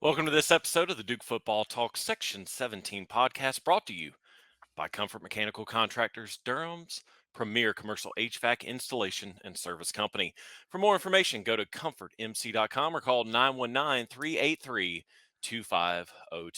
Welcome to this episode of the Duke Football Talk Section 17 podcast, brought to you by Comfort Mechanical Contractors, Durham's premier commercial HVAC installation and service company. For more information, go to comfortmc.com or call 919-383-2502.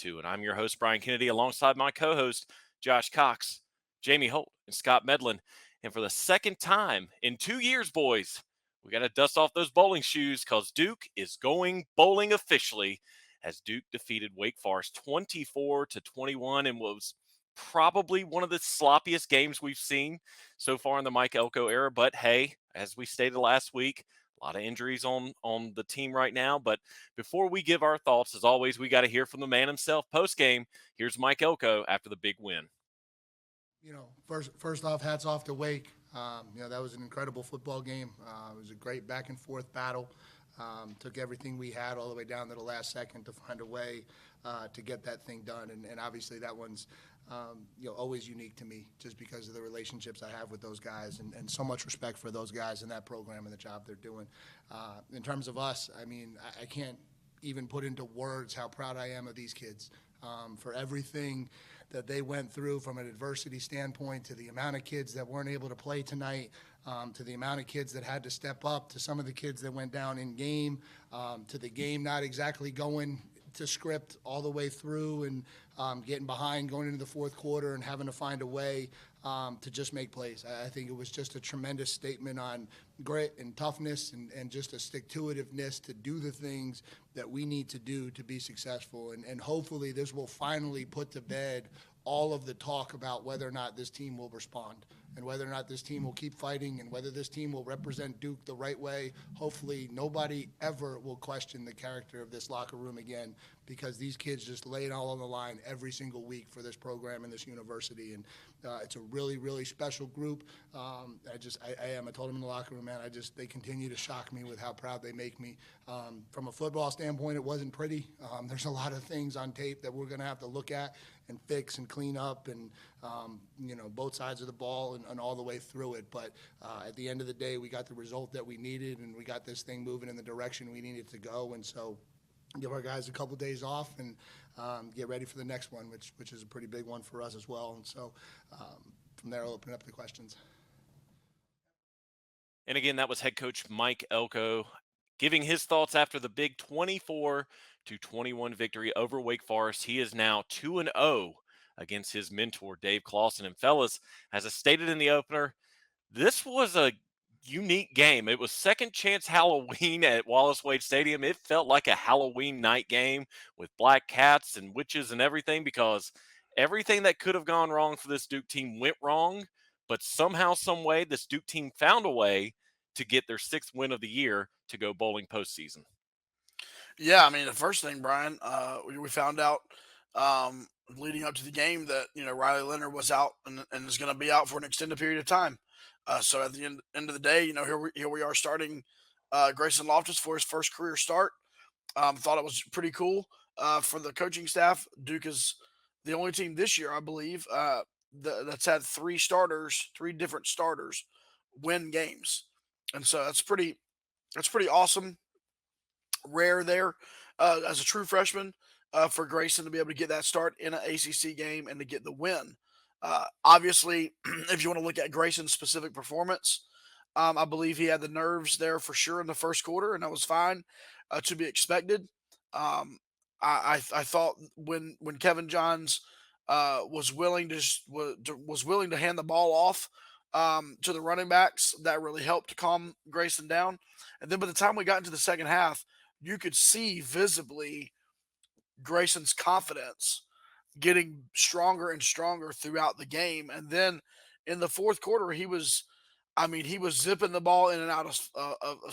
And I'm your host, Brian Kennedy, alongside my co-host, Josh Cox, Jamie Holt, and Scott Medlin. And for the second time in 2 years, boys, we got to dust off those bowling shoes because Duke is going bowling officially as Duke defeated Wake Forest 24-21 and was probably one of the sloppiest games we've seen so far in the Mike Elko era. But hey, as we stated last week, a lot of injuries on the team right now. But before we give our thoughts, as always, we got to hear from the man himself post game. Here's Mike Elko after the big win. First off, hats off to Wake. That was an incredible football game. It was a great back and forth battle. Took everything we had all the way down to the last second to find a way to get that thing done. And obviously that one's always unique to me just because of the relationships I have with those guys and so much respect for those guys and that program and the job they're doing. In terms of us, I can't even put into words how proud I am of these kids for everything that they went through from an adversity standpoint, to the amount of kids that weren't able to play tonight, to the amount of kids that had to step up, to some of the kids that went down in game, to the game not exactly going to script all the way through and getting behind going into the fourth quarter and having to find a way to just make plays. I think it was just a tremendous statement on grit and toughness and just a stick-to-itiveness to do the things that we need to do to be successful. And hopefully this will finally put to bed all of the talk about whether or not this team will respond and whether or not this team will keep fighting and whether this team will represent Duke the right way. Hopefully nobody ever will question the character of this locker room again, because these kids just lay it all on the line every single week for this program and this university. And it's a really, really special group. I told them in the locker room, man, they continue to shock me with how proud they make me. From a football standpoint, it wasn't pretty. There's a lot of things on tape that we're going to have to look at and fix and clean up and, both sides of the ball and all the way through it. But at the end of the day, we got the result that we needed, and we got this thing moving in the direction we needed to go. And so give our guys a couple days off and get ready for the next one, which is a pretty big one for us as well. And so from there, I'll open up the questions. And again, that was head coach Mike Elko giving his thoughts after the big 24-21 victory over Wake Forest. He is now 2-0 against his mentor, Dave Clawson. And fellas, as I stated in the opener, this was a unique game. It was second chance Halloween at Wallace Wade Stadium. It felt like a Halloween night game with black cats and witches and everything, because everything that could have gone wrong for this Duke team went wrong. But somehow, some way, this Duke team found a way to get their sixth win of the year to go bowling postseason. Yeah, the first thing, Brian, we found out leading up to the game that Riley Leonard was out and is going to be out for an extended period of time. So at the end of the day, here we are starting Grayson Loftus for his first career start. Thought it was pretty cool for the coaching staff. Duke is the only team this year, I believe, that's had three different starters win games, and so that's pretty awesome. Rare there as a true freshman for Grayson to be able to get that start in an ACC game and to get the win. Obviously, if you want to look at Grayson's specific performance, I believe he had the nerves there for sure in the first quarter, and that was fine to be expected. I thought when Kevin Johns was willing to hand the ball off to the running backs, that really helped to calm Grayson down. And then by the time we got into the second half, you could see visibly Grayson's confidence getting stronger and stronger throughout the game. And then in the fourth quarter, he was zipping the ball in and out of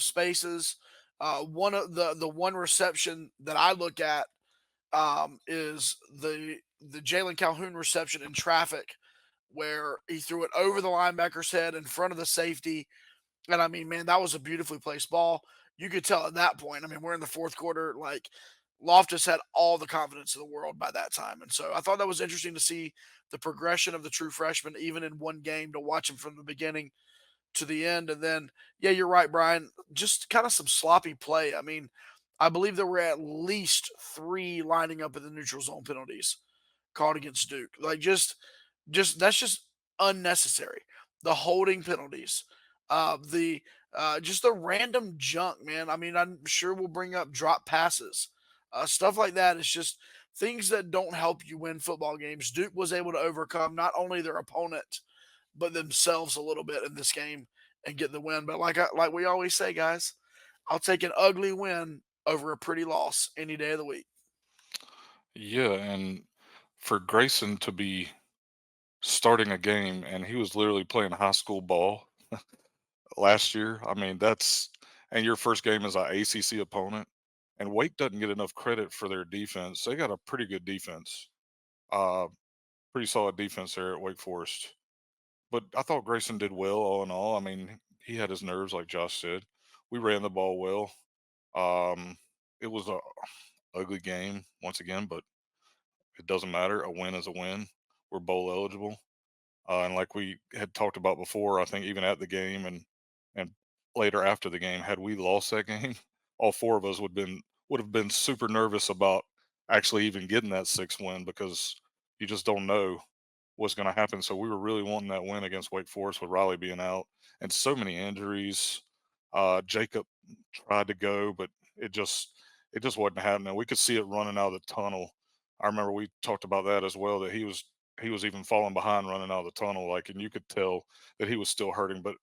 spaces. One of the one reception that I look at is the Jalen Calhoun reception in traffic, where he threw it over the linebacker's head in front of the safety. And man, that was a beautifully placed ball. You could tell at that point, we're in the fourth quarter, like Loftus had all the confidence in the world by that time. And so I thought that was interesting to see the progression of the true freshman, even in one game, to watch him from the beginning to the end. And then, yeah, you're right, Brian, just kind of some sloppy play. I believe there were at least 3 lining up in the neutral zone penalties called against Duke. Like, just that's just unnecessary. The holding penalties, the just the random junk, man. I mean, I'm sure we'll bring up drop passes, stuff like that. It's just things that don't help you win football games. Duke was able to overcome not only their opponent but themselves a little bit in this game and get the win. But like we always say, guys, I'll take an ugly win over a pretty loss any day of the week. Yeah, and for Grayson to be starting a game and he was literally playing high school ball last year. I mean, that's and your first game is a ACC opponent, and Wake doesn't get enough credit for their defense. They got a pretty good defense, uh, pretty solid defense there at Wake Forest. But I thought Grayson did well all in all. I mean, he had his nerves, like Josh said. We ran the ball well. Um, it was a ugly game once again, but it doesn't matter. A win is a win. We're bowl eligible. And like we had talked about before, I think even at the game and later after the game, had we lost that game, all four of us would have been super nervous about actually even getting that sixth win because you just don't know what's going to happen. So we were really wanting that win against Wake Forest with Riley being out and so many injuries. Jacob tried to go, but it just wasn't happening. We could see it running out of the tunnel. I remember we talked about that as well. That he was even falling behind running out of the tunnel, like, and you could tell that he was still hurting. But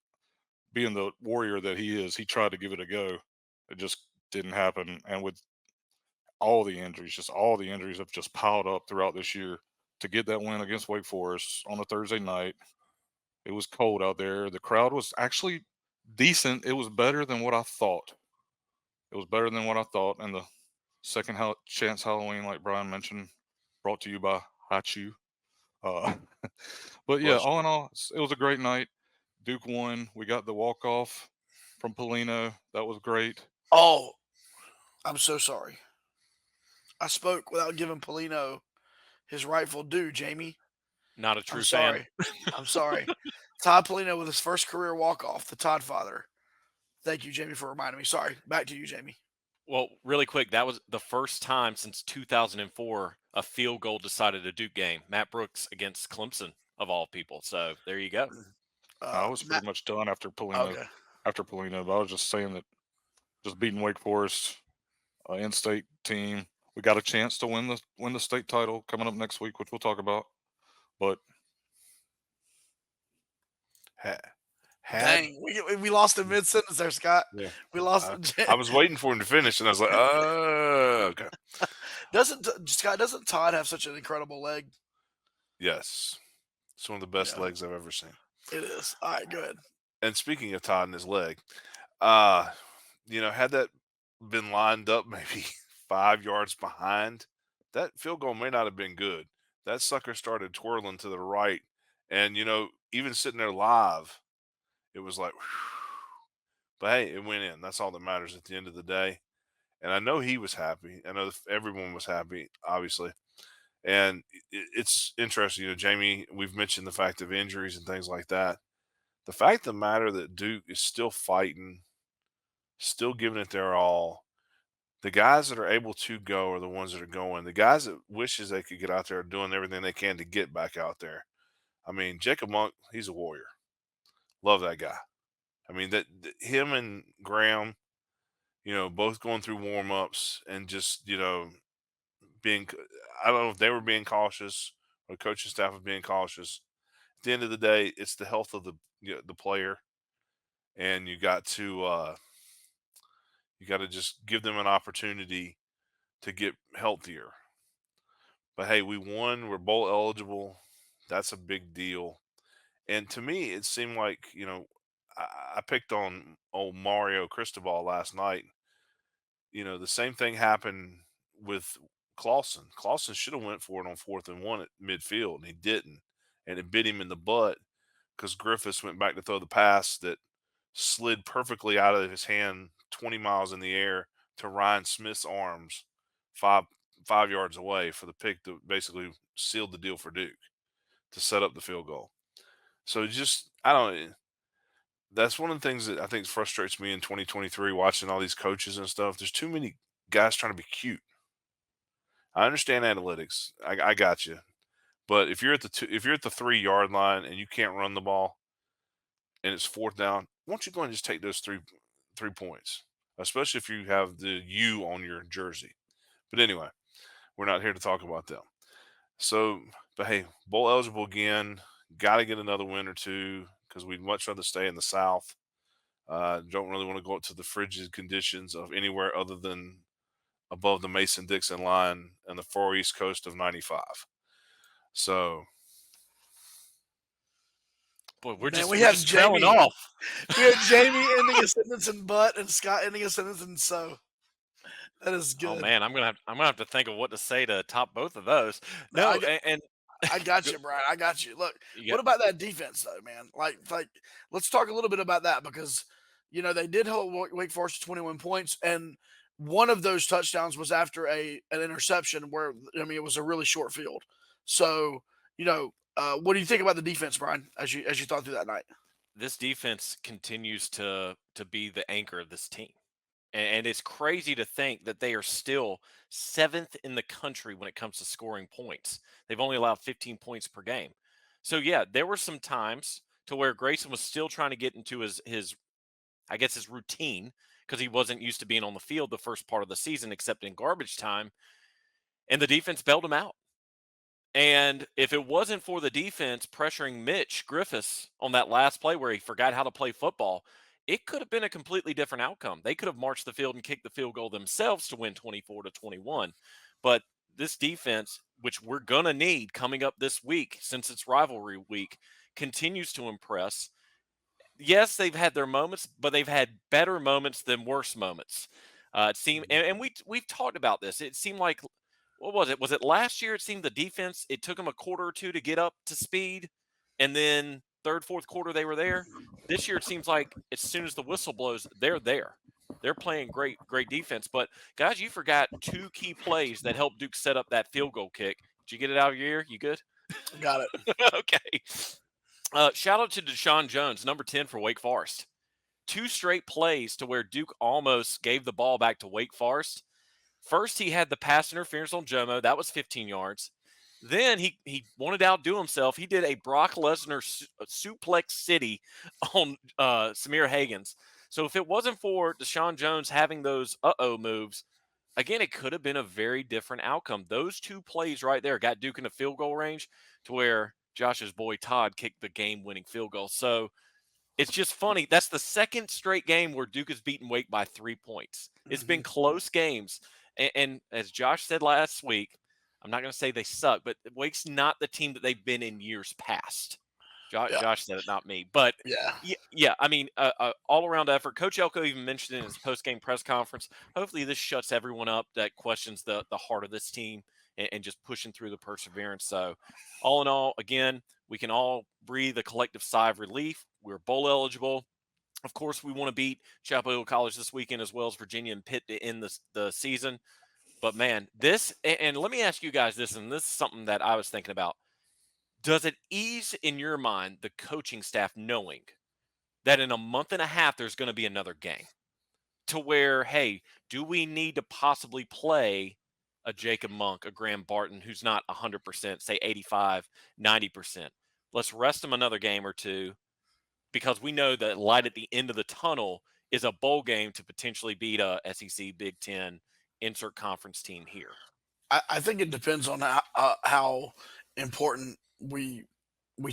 being the warrior that he is, he tried to give it a go. It just didn't happen. And with all the injuries, just all the injuries have just piled up throughout this year. To get that win against Wake Forest on a Thursday night, it was cold out there. The crowd was actually decent. It was better than what I thought. It was better than what I thought. And the second chance Halloween, like Brian mentioned, brought to you by Hachu. Uh, but yeah, Bless all you. in all, it was a great night. Duke won. We got the walk off from Polino. That was great. Oh, I'm so sorry. I spoke without giving Polino his rightful due, Jamie. Not a I'm true fan. sorry. I'm sorry. Todd Polino with his first career walk-off, the Todd father. Thank you, Jamie, for reminding me. Sorry. Back to you, Jamie. Well, really quick, that was the first time since 2004 a field goal decided a Duke game. Matt Brooks against Clemson, of all people. So there you go. I was Matt, pretty much done after Polino. okay. But I was just saying that just beating Wake Forest, in-state team, we got a chance to win the state title coming up next week, which we'll talk about. But Ha- Had Dang, we lost in mid sentence there, Scott. yeah. We lost. I was waiting for him to finish, and I was like, okay. Doesn't Todd have such an incredible leg? Yes. It's one of the best Yeah, legs I've ever seen. it is. All right, go ahead. And speaking of Todd and his leg, uh, had that been lined up maybe 5 yards behind, that field goal may not have been good. That sucker started twirling to the right. And, even sitting there live, it was like, but hey, it went in. That's all that matters at the end of the day. And I know he was happy. I know everyone was happy, obviously. And it's interesting, Jamie, we've mentioned the fact of injuries and things like that. The fact of the matter that Duke is still fighting, still giving it their all. The guys that are able to go are the ones that are going. The guys that wishes they could get out there are doing everything they can to get back out there. I mean, Jacob Monk, he's a warrior. Love that guy. I mean, him and Graham, both going through warm ups and just, being, I don't know if they were being cautious or the coaching staff was being cautious. At the end of the day, it's the health of the player, and you got to just give them an opportunity to get healthier. But hey, we won. We're bowl eligible. That's a big deal. And to me, it seemed like I picked on old Mario Cristobal last night. The same thing happened with Clausen. Clausen should have went for it on 4th and 1 at midfield, and he didn't, and it bit him in the butt because Griffiths went back to throw the pass that slid perfectly out of his hand 20 miles in the air to Ryan Smith's arms, five 5 yards away for the pick that basically sealed the deal for Duke to set up the field goal. So just I don't. That's one of the things that I think frustrates me in 2023 watching all these coaches and stuff. There's too many guys trying to be cute. I understand analytics. I got you. But if you're at if you're at the 3 yard line and you can't run the ball and it's 4th down, why don't you go and just take those 3 points, especially if you have the U on your jersey. But anyway, we're not here to talk about them. So, but hey, bowl eligible again. Got to get another win or two because we'd much rather stay in the South. Don't really want to go up to the frigid conditions of anywhere other than above the Mason-Dixon line and the far east coast of 95. So, Boy, we're Man, just we we're have just trailing Jamie. off. We have Jamie ending a sentence in "but" and Scott ending a sentence in "so." That is Oh good. man, I'm gonna have to think of what to say to top both of those. No, No, and I got go- you, Brian. I got you. Look, you what got about that defense, though, man? Like, let's talk a little bit about that because they did hold Wake Forest to 21 points, and one of those touchdowns was after an interception where it was a really short field. So, what do you think about the defense, Brian, as you thought through that night? this defense continues to be the anchor of this team. And it's crazy to think that they are still 7th in the country when it comes to scoring points. They've only allowed 15 points per game. So yeah, there were some times to where Grayson was still trying to get into his I guess his routine because he wasn't used to being on the field the first part of the season except in garbage time, and the defense bailed him out. And if it wasn't for the defense pressuring Mitch Griffiths on that last play where he forgot how to play football, it could have been a completely different outcome. They could have marched the field and kicked the field goal themselves to win 24-21. But this defense, which we're going to need coming up this week since it's rivalry week, continues to impress. Yes, they've had their moments, but they've had better moments than worse moments. It seemed, and we've talked about this. It seemed like, what was it? Was it last year? It seemed the defense. It took them a quarter or two to get up to speed, and then third, fourth quarter they were there. This year it seems like as soon as the whistle blows, they're there. They're playing great defense. But guys, you forgot 2 key plays that helped Duke set up that field goal kick. Did you get it out of your ear? You good? Got it. Okay. Shout out to Deshaun Jones, number 10 for Wake Forest. 2 straight plays to where Duke almost gave the ball back to Wake Forest. First, he had the pass interference on Jomo. That was 15 yards. Then he wanted to outdo himself. He did a Brock Lesnar suplex city on Samir Hagans. So if it wasn't for Deshaun Jones having those moves, again, it could have been a very different outcome. Those 2 plays right there got Duke in the field goal range to where Josh's boy Todd kicked the game-winning field goal. So it's just funny. That's the second straight game where Duke has beaten Wake by 3 points. It's been close games. And as Josh said last week, I'm not going to say they suck, but Wake's not the team that they've been in years past. Yeah. Josh said it, not me. But Yeah. yeah, I mean, all-around effort. Coach Elko even mentioned in his post-game press conference, hopefully this shuts everyone up that questions the heart of this team and just pushing through the perseverance. So all in all, again, we can all breathe a collective sigh of relief. We're bowl eligible. Of course, we want to beat Chapel Hill College this weekend as well as Virginia and Pitt to end the season. But man, and let me ask you guys this, and this is something that I was thinking about. Does it ease in your mind the coaching staff knowing that in a month and a half there's going to be another game? To where, hey, do we need to possibly play a Jacob Monk, a Graham Barton, who's not 100%, say 85, 90%? Let's rest him another game or two because we know that light at the end of the tunnel is a bowl game to potentially beat a SEC, Big Ten, insert conference team here. I think it depends on how important we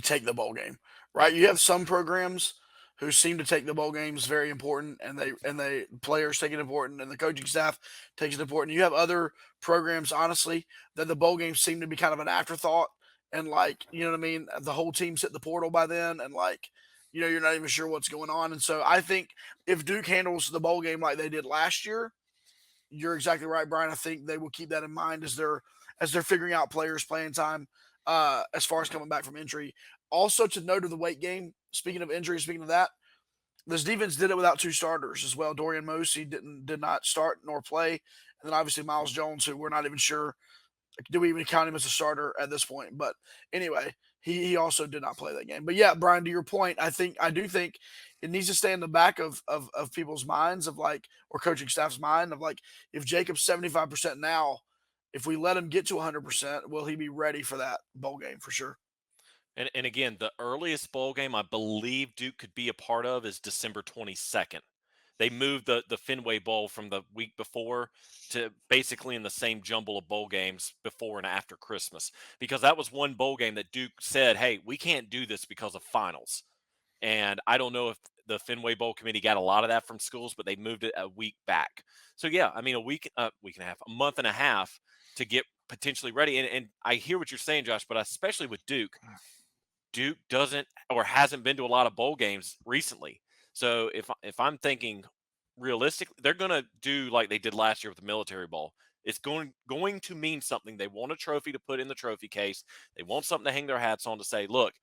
take the bowl game, right? Yep. You have some programs who seem to take the bowl games very important, and they players take it important, and the coaching staff takes it important. You have other programs, honestly, that the bowl games seem to be kind of an afterthought, and you know what I mean. The whole team's hit the portal by then, and you're not even sure what's going on. And so I think if Duke handles the bowl game like they did last year, you're exactly right, Brian. I think they will keep that in mind as they're figuring out players' playing time as far as coming back from injury. Also, to note of the weight game. Speaking of injury, speaking of that, this defense did it without 2 starters as well. Dorian Mosey did not start nor play, and then obviously Miles Jones, who we're not even sure do we even count him as a starter at this point. But anyway, he also did not play that game. But yeah, Brian, to your point, I do think it needs to stay in the back of people's minds of like, or coaching staff's mind of like, if Jacob's 75% now, if we let him get to 100%, will he be ready for that bowl game for sure? And again, the earliest bowl game I believe Duke could be a part of is December 22nd. They moved the Fenway Bowl from the week before to basically in the same jumble of bowl games before and after Christmas, because that was one bowl game that Duke said, "Hey, we can't do this because of finals." And I don't know if the Fenway Bowl committee got a lot of that from schools, but they moved it a week back. So yeah, I mean week and a half, a month and a half to get potentially ready. And I hear what you're saying, Josh, but especially with Duke, Duke doesn't or hasn't been to a lot of bowl games recently. So if I'm thinking realistically, they're going to do like they did last year with the Military Bowl. It's going to mean something. They want a trophy to put in the trophy case. They want something to hang their hats on to say, "Look,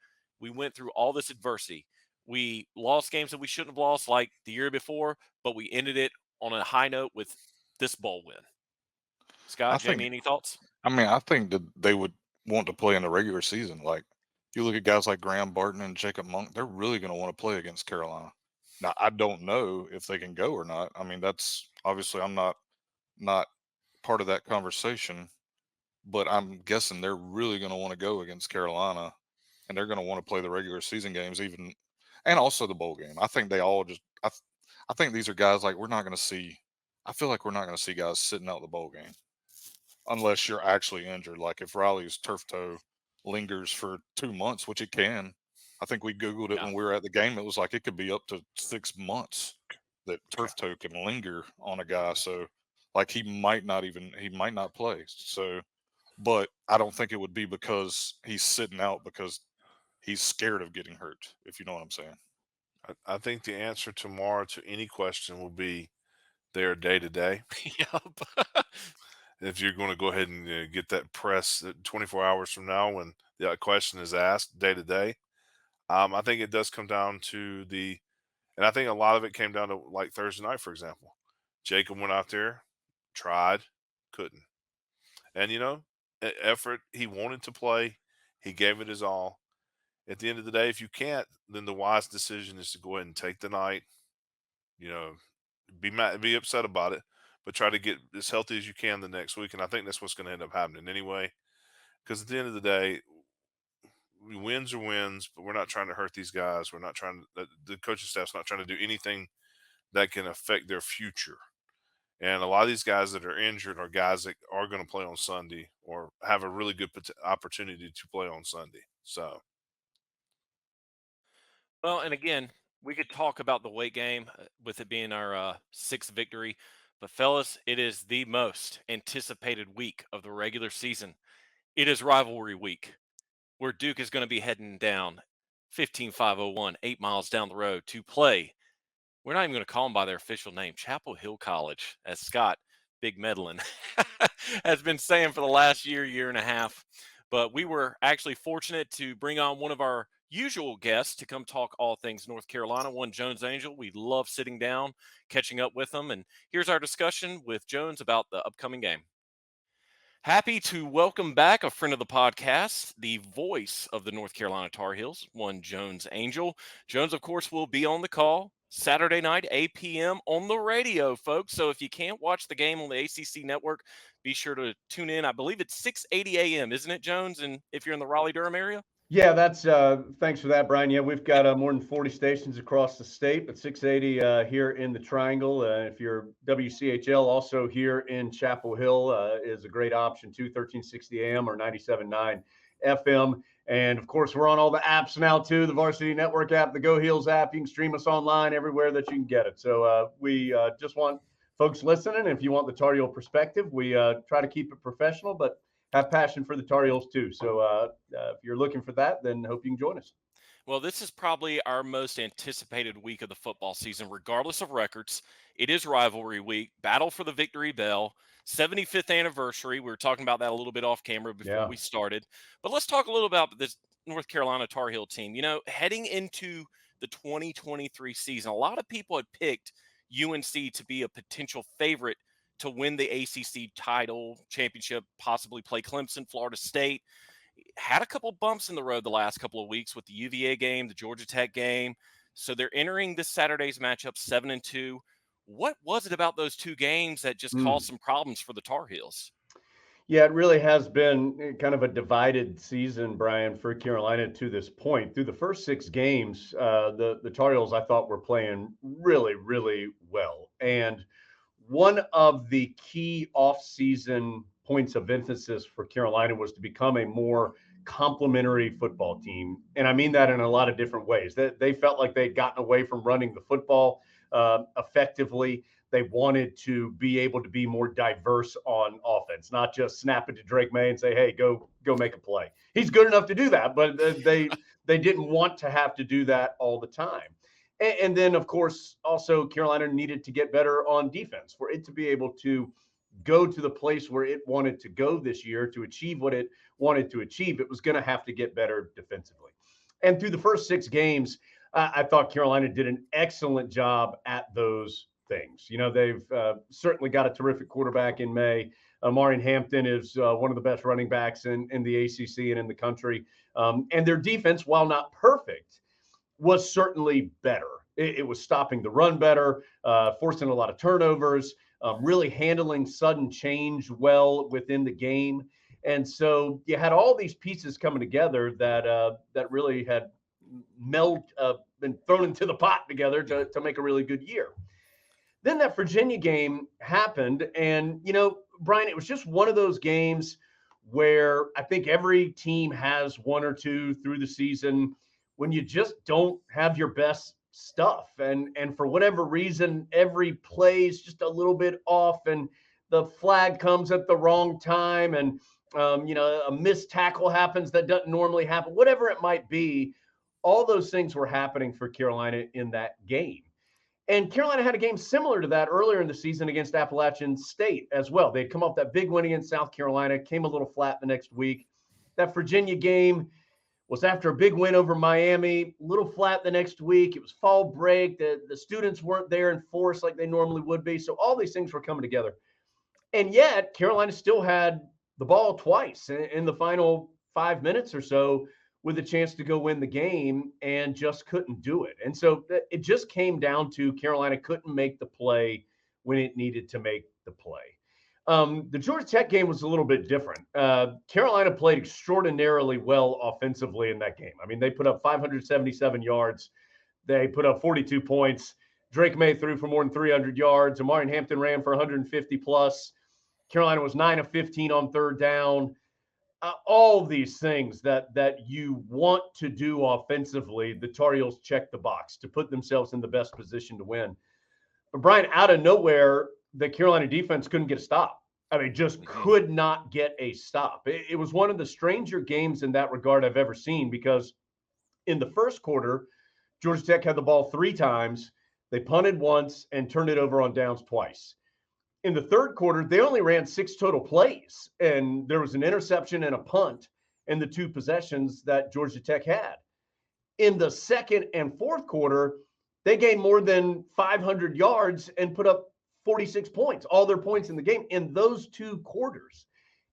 we went through all this adversity. We lost games that we shouldn't have lost like the year before, but we ended it on a high note with this bowl win." I Scott, Jamie, think any thoughts? I think that they would want to play in the regular season. Like you look at guys like Graham Barton and Jacob Monk, they're really going to want to play against Carolina. Now I don't know if they can go or not. I mean, that's obviously I'm not part of that conversation, but I'm guessing they're really going to want to go against Carolina, and they're going to want to play the regular season games even, and also the bowl game. I think they all just I think these are guys like we're not going to see. I feel like we're not going to see guys sitting out the bowl game unless you're actually injured. Like if Riley's turf toe lingers for 2 months, which it can. I think we Googled it Yeah. when we were at the game. It was like it could be up to 6 months that Okay. turf toe can linger on a guy. So like he might not play. So but I don't think it would be because he's sitting out because he's scared of getting hurt, if you know what I'm saying. I think the answer tomorrow to any question will be their day to day. Yep. If you're going to go ahead and get that press 24 hours from now when the question is asked day to day, I think it does come down to and I think a lot of it came down to like Thursday night, for example. Jacob went out there, tried, couldn't. And, effort, he wanted to play, he gave it his all. At the end of the day, if you can't, then the wise decision is to go ahead and take the night, you know, be mad, be upset about it, but try to get as healthy as you can the next week. And I think that's what's going to end up happening anyway. Because at the end of the day, wins are wins, but we're not trying to hurt these guys. We're not trying to, the coaching staff's not trying to do anything that can affect their future. And a lot of these guys that are injured are guys that are going to play on Sunday or have a really good opportunity to play on Sunday. So, Well, and again, we could talk about the weight game with it being our sixth victory. But, fellas, it is the most anticipated week of the regular season. It is rivalry week, where Duke is going to be heading down 15501, 8 miles down the road to play. We're not even going to call them by their official name, Chapel Hill College, as Scott Big Medlin has been saying for the last year and a half. But we were actually fortunate to bring on one of our usual guests to come talk all things North Carolina, one Jones Angel. We love sitting down, catching up with them. And here's our discussion with Jones about the upcoming game. Happy to welcome back a friend of the podcast, the voice of the North Carolina Tar Heels, one Jones Angel. Jones, of course, will be on the call Saturday night, 8 p.m. on the radio, folks. So if you can't watch the game on the ACC network, be sure to tune in. I believe it's 6:80 a.m., isn't it, Jones? And if you're in the Raleigh-Durham area? Yeah, that's thanks for that, Brian. Yeah, we've got more than 40 stations across the state, but 680 here in the Triangle. If you're WCHL, also here in Chapel Hill, is a great option too, 1360 AM or 97.9 FM. And of course, we're on all the apps now too, the Varsity Network app, the Go Heels app. You can stream us online everywhere that you can get it. So we just want folks listening. If you want the Tar Heel perspective, we try to keep it professional, but have passion for the Tar Heels too. So if you're looking for that, then hope you can join us. Well, this is probably our most anticipated week of the football season, regardless of records. It is rivalry week, battle for the victory bell, 75th anniversary. We were talking about that a little bit off camera before we started. But let's talk a little about this North Carolina Tar Heel team. You know, heading into the 2023 season, a lot of people had picked UNC to be a potential favorite to win the ACC title championship, possibly play Clemson, Florida State. Had a couple bumps in the road the last couple of weeks with the UVA game, the Georgia Tech game. So they're entering this Saturday's matchup 7-2. What was it about those two games that just caused some problems for the Tar Heels? Yeah, it really has been kind of a divided season, Brian, for Carolina to this point. Through the first 6 games, the Tar Heels I thought were playing really, really well. And one of the key offseason points of emphasis for Carolina was to become a more complementary football team. And I mean that in a lot of different ways. They felt like they'd gotten away from running the football effectively. They wanted to be able to be more diverse on offense, not just snap it to Drake May and say, "Hey, go make a play." He's good enough to do that, but they didn't want to have to do that all the time. And then, of course, also Carolina needed to get better on defense for it to be able to go to the place where it wanted to go this year to achieve what it wanted to achieve. It was going to have to get better defensively. And through the first 6 games, I thought Carolina did an excellent job at those things. You know, they've certainly got a terrific quarterback in May. Marin Hampton is one of the best running backs in the ACC and in the country. And their defense, while not perfect, was certainly better. It was stopping the run better, forcing a lot of turnovers, really handling sudden change well within the game. And so you had all these pieces coming together that really had been thrown into the pot together to make a really good year. Then that Virginia game happened, and Brian, it was just one of those games where I think every team has one or two through the season when you just don't have your best stuff, and for whatever reason, every play is just a little bit off, and the flag comes at the wrong time, and a missed tackle happens that doesn't normally happen. Whatever it might be, all those things were happening for Carolina in that game. And Carolina had a game similar to that earlier in the season against Appalachian State as well. They'd come off that big win against South Carolina, came a little flat the next week. That Virginia game was after a big win over Miami, a little flat the next week. It was fall break. The students weren't there in force like they normally would be. So all these things were coming together. And yet Carolina still had the ball twice in the final 5 minutes or so with a chance to go win the game and just couldn't do it. And so it just came down to Carolina couldn't make the play when it needed to make the play. The Georgia Tech game was a little bit different. Carolina played extraordinarily well offensively in that game. I mean, they put up 577 yards. They put up 42 points. Drake May threw for more than 300 yards. Marin Hampton ran for 150 plus. Carolina was 9 of 15 on third down. All these things that you want to do offensively, the Tar Heels checked the box to put themselves in the best position to win. But Brian, out of nowhere, the Carolina defense couldn't get a stop. I mean, just could not get a stop. It was one of the stranger games in that regard I've ever seen, because in the first quarter, Georgia Tech had the ball 3 times. They punted once and turned it over on downs twice. In the third quarter, they only ran 6 total plays, and there was an interception and a punt in the 2 possessions that Georgia Tech had. In the second and fourth quarter, they gained more than 500 yards and put up 46 points, all their points in the game in those 2 quarters.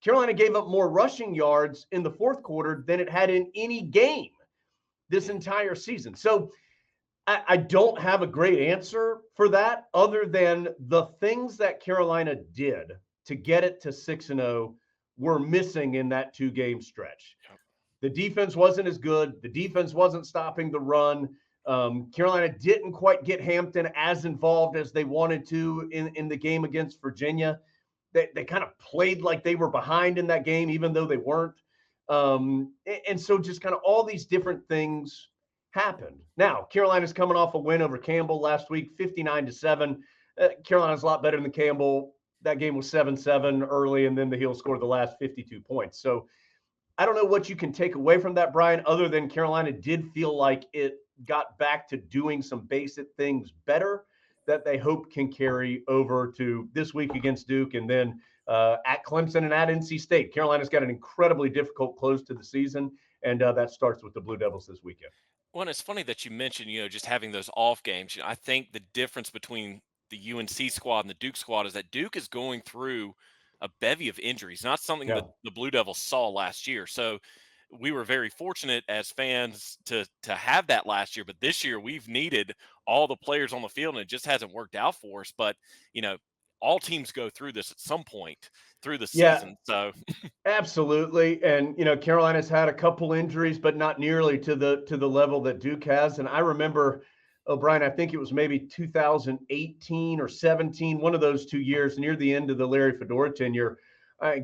Carolina gave up more rushing yards in the fourth quarter than it had in any game this entire season. So I don't have a great answer for that, other than the things that Carolina did to get it to 6-0 were missing in that 2-game stretch. The defense wasn't as good. The defense wasn't stopping the run. Carolina didn't quite get Hampton as involved as they wanted to in the game against Virginia. They kind of played like they were behind in that game, even though they weren't. And so just kind of all these different things happened. Now, Carolina's coming off a win over Campbell last week, 59-7. Carolina's a lot better than Campbell. That game was 7-7 early, and then the Heels scored the last 52 points. So I don't know what you can take away from that, Brian, other than Carolina did feel like it got back to doing some basic things better that they hope can carry over to this week against Duke, and then at Clemson and at NC State. Carolina's got an incredibly difficult close to the season, and that starts with the Blue Devils this weekend. Well, and it's funny that you mentioned, just having those off games. I think the difference between the UNC squad and the Duke squad is that Duke is going through a bevy of injuries, not something that the Blue Devils saw last year. So we were very fortunate as fans to have that last year. But this year we've needed all the players on the field, and it just hasn't worked out for us. But all teams go through this at some point through the Yeah, season. So absolutely. And Carolina's had a couple injuries, but not nearly to the level that Duke has. And I remember, O'Brien, I think it was maybe 2018 or 17, one of those 2 years near the end of the Larry Fedora tenure.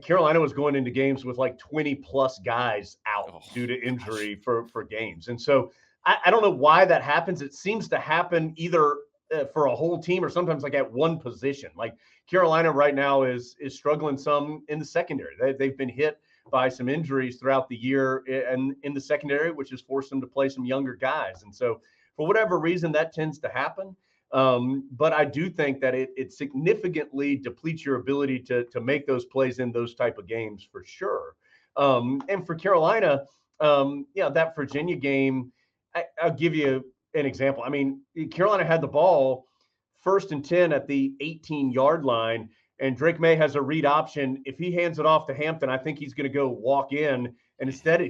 Carolina was going into games with like 20 plus guys out oh due to gosh. injury for games. And so I don't know why that happens. It seems to happen either for a whole team or sometimes like at one position. Like Carolina right now is struggling some in the secondary. They've been hit by some injuries throughout the year and in the secondary, which has forced them to play some younger guys. And so for whatever reason, that tends to happen. But I do think that it significantly depletes your ability to make those plays in those type of games for sure. And for Carolina, that Virginia game, I'll give you an example. I mean, Carolina had the ball 1st and 10 at the 18-yard line, and Drake May has a read option. If he hands it off to Hampton, I think he's going to go walk in. And instead,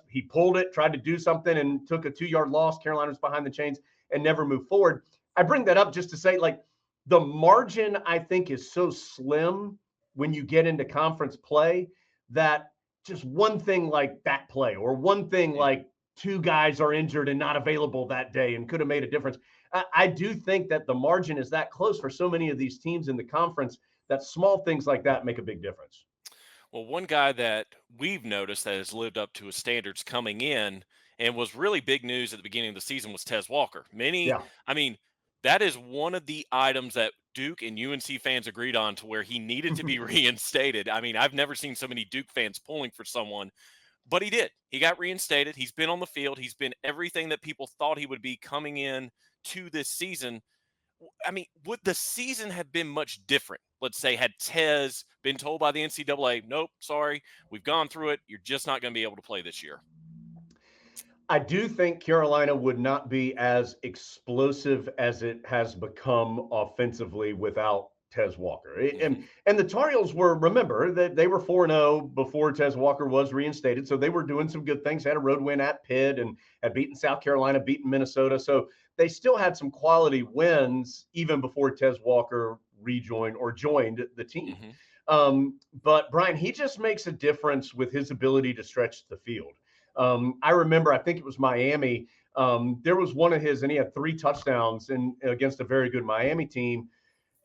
he pulled it, tried to do something, and took a 2-yard loss. Carolina was behind the chains and never moved forward. I bring that up just to say, like, the margin I think is so slim when you get into conference play that just one thing like that play or one thing like two guys are injured and not available that day and could have made a difference. I do think that the margin is that close for so many of these teams in the conference that small things like that make a big difference. Well, one guy that we've noticed that has lived up to his standards coming in and was really big news at the beginning of the season was Tez Walker. Yeah. I mean, that is one of the items that Duke and UNC fans agreed on to where he needed to be reinstated. I mean, I've never seen so many Duke fans pulling for someone, but he did. He got reinstated. He's been on the field. He's been everything that people thought he would be coming in to this season. I mean, would the season have been much different? Let's say had Tez been told by the NCAA, nope, sorry, we've gone through it. You're just not going to be able to play this year. I do think Carolina would not be as explosive as it has become offensively without Tez Walker. And the Tar Heels remember that they were 4-0 before Tez Walker was reinstated. So they were doing some good things, had a road win at Pitt and had beaten South Carolina, beaten Minnesota. So they still had some quality wins even before Tez Walker joined the team. But Brian, he just makes a difference with his ability to stretch the field. I remember, I think it was Miami. There was one of his, and he had 3 touchdowns against a very good Miami team.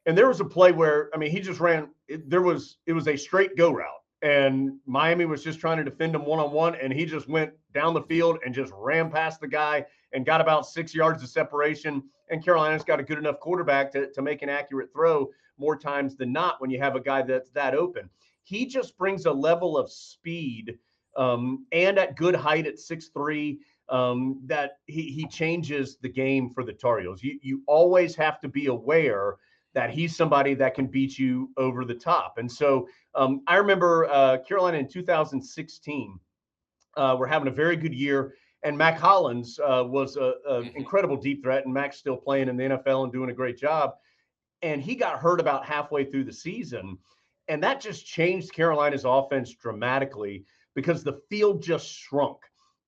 And there was a play where, I mean, he just ran. It was a straight go route, and Miami was just trying to defend him one-on-one, and he just went down the field and just ran past the guy and got about 6 yards of separation. And Carolina's got a good enough quarterback to make an accurate throw more times than not when you have a guy that's that open. He just brings a level of speed and at good height at 6'3", that he changes the game for the Tar Heels. You always have to be aware that he's somebody that can beat you over the top. And so I remember Carolina in 2016 were having a very good year, and Mac Hollins was an incredible deep threat, and Mac's still playing in the NFL and doing a great job. And he got hurt about halfway through the season, and that just changed Carolina's offense dramatically because the field just shrunk.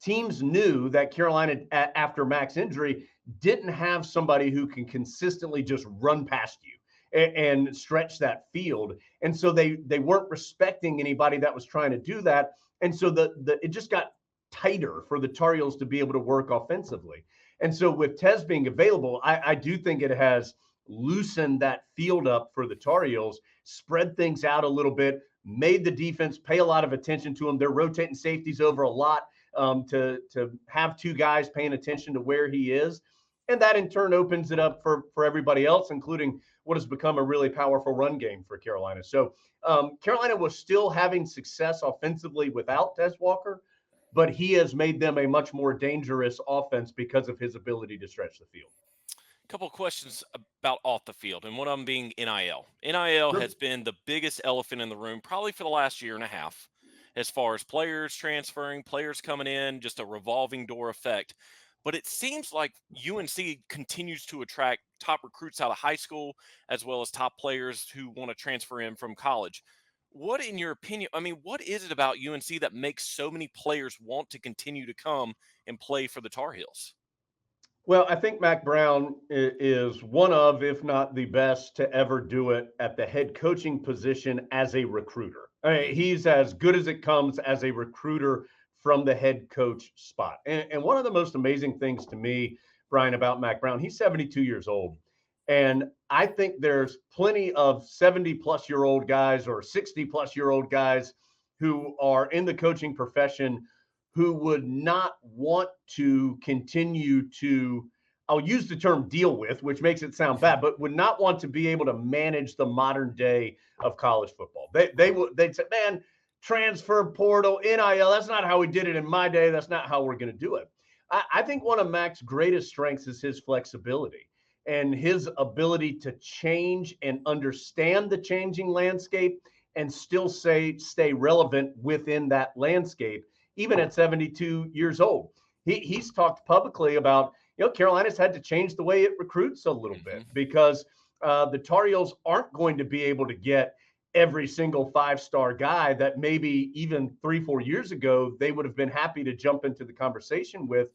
Teams knew that Carolina, after Mac's injury, didn't have somebody who can consistently just run past you and stretch that field. And so they weren't respecting anybody that was trying to do that. And so it just got tighter for the Tar Heels to be able to work offensively. And so with Tez being available, I do think it has loosened that field up for the Tar Heels, spread things out a little bit, made the defense pay a lot of attention to him. They're rotating safeties over a lot to have 2 guys paying attention to where he is. And that in turn opens it up for everybody else, including what has become a really powerful run game for Carolina. So Carolina was still having success offensively without Tez Walker, but he has made them a much more dangerous offense because of his ability to stretch the field. Couple of questions about off the field, and one of them being NIL. NIL Sure. has been the biggest elephant in the room probably for the last year and a half as far as players transferring, players coming in, just a revolving door effect. But it seems like UNC continues to attract top recruits out of high school as well as top players who want to transfer in from college. What, in your opinion, I mean, what is it about UNC that makes so many players want to continue to come and play for the Tar Heels? Well, I think Mac Brown is one of, if not the best, to ever do it at the head coaching position as a recruiter. I mean, he's as good as it comes as a recruiter from the head coach spot. And one of the most amazing things to me, Brian, about Mac Brown, he's 72 years old. And I think there's plenty of 70-plus-year-old guys or 60-plus-year-old guys who are in the coaching profession who would not want to continue to, I'll use the term deal with, which makes it sound bad, but would not want to be able to manage the modern day of college football. They'd say, man, transfer portal, NIL, that's not how we did it in my day. That's not how we're going to do it. I think one of Mac's greatest strengths is his flexibility and his ability to change and understand the changing landscape and still stay relevant within that landscape, even at 72 years old. He's talked publicly about, Carolina's had to change the way it recruits a little bit because the Tar Heels aren't going to be able to get every single five-star guy that maybe even 3-4 years ago they would have been happy to jump into the conversation with,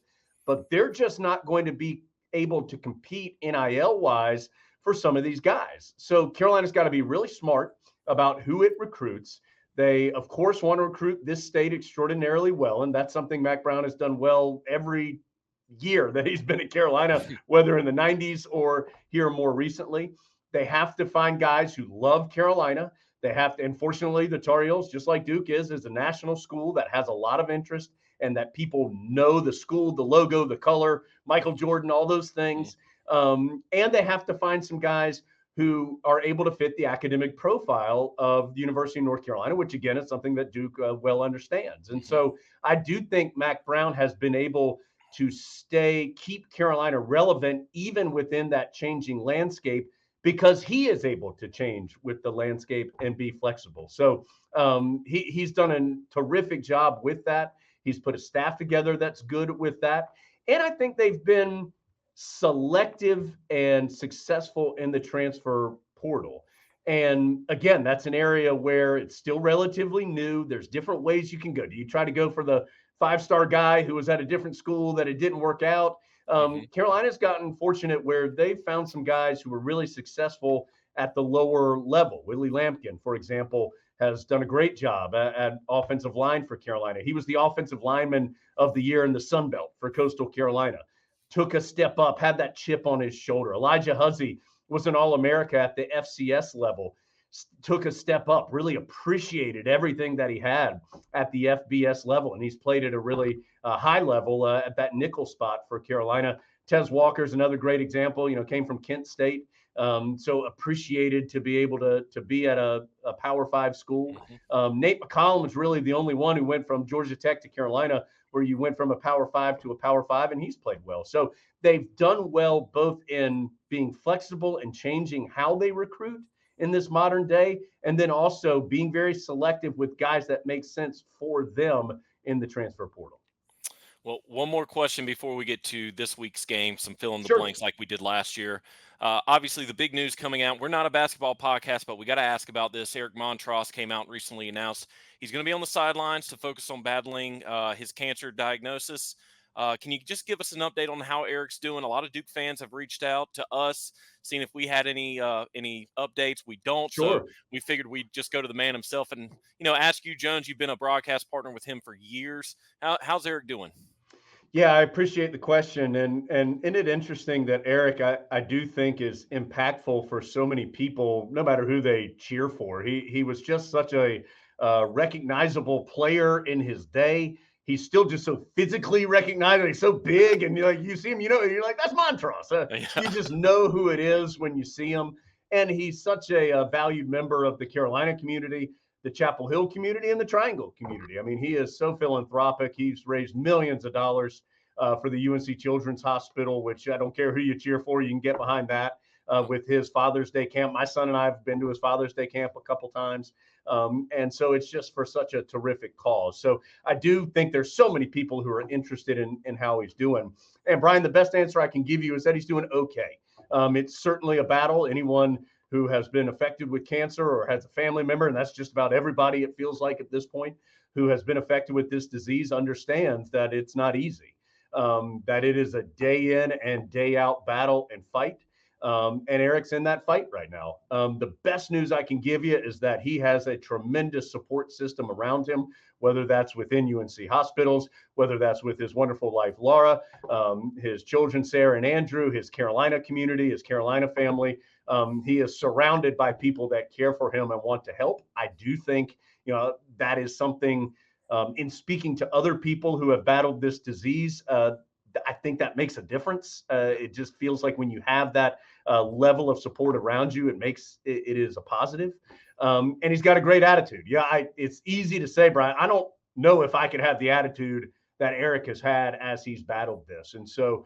but they're just not going to be able to compete NIL-wise for some of these guys. So Carolina's got to be really smart about who it recruits. They, of course, want to recruit this state extraordinarily well, and that's something Mac Brown has done well every year that he's been at Carolina, whether in the 90s or here more recently. They have to find guys who love Carolina. They have to, unfortunately, the Tar Heels, just like Duke is a national school that has a lot of interest and that people know the school, the logo, the color, Michael Jordan, all those things. And they have to find some guys who are able to fit the academic profile of the University of North Carolina, which, again, is something that Duke well understands. And so I do think Mac Brown has been able to keep Carolina relevant even within that changing landscape because he is able to change with the landscape and be flexible. So he's done a terrific job with that. He's put a staff together that's good with that. And I think they've been selective and successful in the transfer portal. And again, that's an area where it's still relatively new. There's different ways you can go. Do you try to go for the five-star guy who was at a different school that it didn't work out? Carolina's gotten fortunate where they've found some guys who were really successful at the lower level. Willie Lampkin, for example, has done a great job at offensive line for Carolina. He was the offensive lineman of the year in the Sun Belt for Coastal Carolina. Took a step up, had that chip on his shoulder. Elijah Huzzy was an All-America at the FCS level, took a step up, really appreciated everything that he had at the FBS level, and he's played at a really high level at that nickel spot for Carolina. Tez Walker's another great example, came from Kent State, so appreciated to be able to be at a Power 5 school. Nate McCollum is really the only one who went from Georgia Tech to Carolina, where you went from a Power 5 to a Power 5, and he's played well. So they've done well both in being flexible and changing how they recruit in this modern day, and then also being very selective with guys that make sense for them in the transfer portal. Well, one more question before we get to this week's game, some fill in the Sure. blanks like we did last year. Obviously, the big news coming out, we're not a basketball podcast, but we got to ask about this. Eric Montross came out and recently announced he's going to be on the sidelines to focus on battling his cancer diagnosis. Can you just give us an update on how Eric's doing? A lot of Duke fans have reached out to us, seeing if we had any updates. We don't, Sure. So we figured we'd just go to the man himself and ask you, Jones. You've been a broadcast partner with him for years. How's Eric doing? Yeah, I appreciate the question. And isn't it interesting that Eric, I do think, is impactful for so many people, no matter who they cheer for. He was just such a recognizable player in his day. He's still just so physically recognizable. He's so big, and you see him, you're like, that's Montross. You just know who it is when you see him. And he's such a valued member of the Carolina community, the Chapel Hill community, and the Triangle community. I mean, he is so philanthropic. He's raised millions of dollars for the UNC Children's Hospital, which I don't care who you cheer for, you can get behind that with his Father's Day camp. My son and I have been to his Father's Day camp a couple times. And so it's just for such a terrific cause. So I do think there's so many people who are interested in how he's doing. And Brian, the best answer I can give you is that he's doing okay. It's certainly a battle. Anyone who has been affected with cancer or has a family member, and that's just about everybody, it feels like at this point, who has been affected with this disease, understands that it's not easy, that it is a day in and day out battle and fight. And Eric's in that fight right now. The best news I can give you is that he has a tremendous support system around him, whether that's within UNC hospitals, whether that's with his wonderful wife, Laura, his children, Sarah and Andrew, his Carolina community, his Carolina family. He is surrounded by people that care for him and want to help. I do think, that is something in speaking to other people who have battled this disease. I think that makes a difference. It just feels like when you have that level of support around you, it is a positive. And he's got a great attitude. Yeah, it's easy to say, Brian. I don't know if I could have the attitude that Eric has had as he's battled this. And so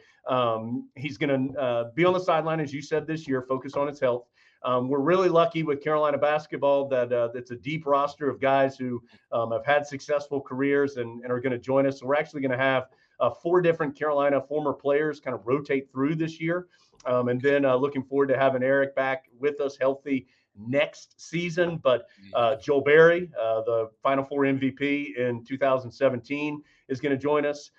he's going to be on the sideline, as you said, this year, focus on his health. We're really lucky with Carolina basketball that it's a deep roster of guys who have had successful careers and are going to join us. So we're actually going to have 4 different Carolina former players kind of rotate through this year. And then looking forward to having Eric back with us healthy next season. But Joel Berry, the Final Four MVP in 2017, is going to join us.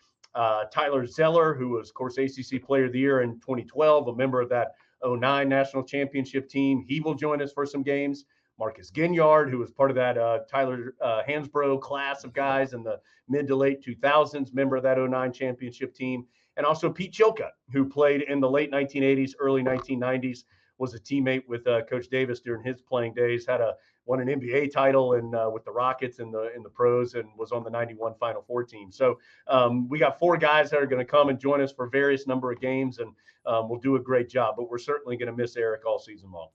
Tyler Zeller, who was, of course, ACC Player of the Year in 2012, a member of that 2009 National Championship team. He will join us for some games. Marcus Ginyard, who was part of that Tyler Hansbrough class of guys in the mid to late 2000s, member of that 2009 championship team. And also Pete Chilcutt, who played in the late 1980s, early 1990s, was a teammate with Coach Davis during his playing days, won an NBA title with the Rockets in the pros, and was on the 91 Final Four team. So we got 4 guys that are going to come and join us for various number of games, and we'll do a great job. But we're certainly going to miss Eric all season long.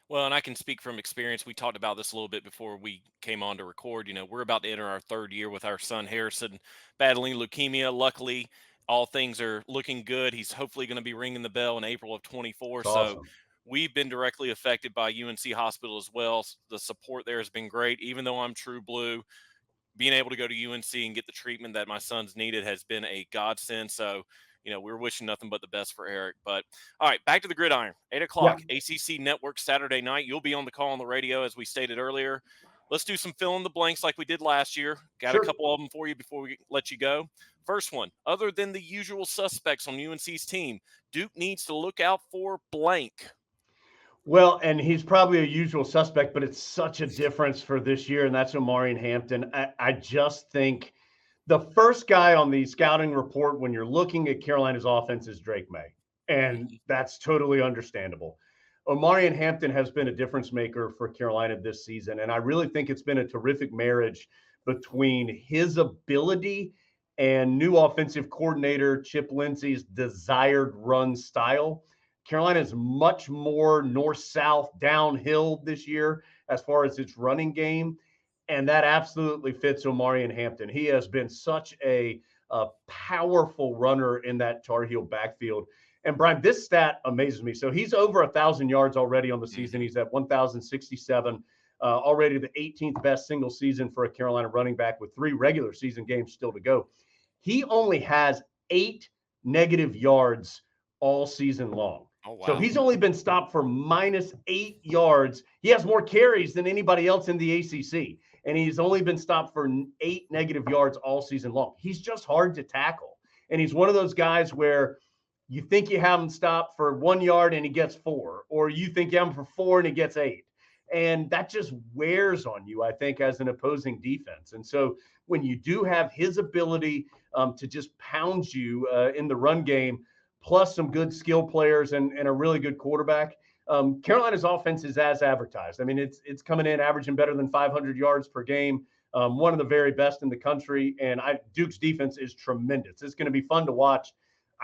Well, and I can speak from experience. We talked about this a little bit before we came on to record. We're about to enter our 3rd year with our son Harrison battling leukemia. Luckily, all things are looking good. He's hopefully going to be ringing the bell in April of 24. That's So awesome. we've been directly affected by UNC Hospital as well. The support there has been great. Even though I'm true blue, being able to go to UNC and get the treatment that my son's needed has been a godsend. So, we're wishing nothing but the best for Eric. But all right, back to the gridiron. 8 o'clock, ACC Network Saturday night. You'll be on the call on the radio, as we stated earlier. Let's do some fill in the blanks like we did last year. Got Sure. a couple of them for you before we let you go. First one, other than the usual suspects on UNC's team, Duke needs to look out for blank. Well, and he's probably a usual suspect, but it's such a difference for this year, and that's Omarion Hampton. I just think the first guy on the scouting report when you're looking at Carolina's offense is Drake May, and that's totally understandable. Omarion Hampton has been a difference maker for Carolina this season, and I really think it's been a terrific marriage between his ability and new offensive coordinator Chip Lindsey's desired run style. Carolina is much more north-south downhill this year as far as its running game, and that absolutely fits Omarion Hampton. He has been such a powerful runner in that Tar Heel backfield. And Brian, this stat amazes me. So he's over 1,000 yards already on the season. He's at 1,067, already the 18th best single season for a Carolina running back with 3 regular season games still to go. He only has 8 negative yards all season long. Oh, wow. So he's only been stopped for -8 yards. He has more carries than anybody else in the ACC, and he's only been stopped for 8 negative yards all season long. He's just hard to tackle, and he's one of those guys where you think you have him stopped for 1 yard and he gets 4, or you think you have him for 4 and he gets 8. And that just wears on you, I think, as an opposing defense. And so when you do have his ability to just pound you in the run game, plus some good skill players and a really good quarterback, Carolina's offense is as advertised. I mean, it's coming in averaging better than 500 yards per game, one of the very best in the country. And Duke's defense is tremendous. It's going to be fun to watch.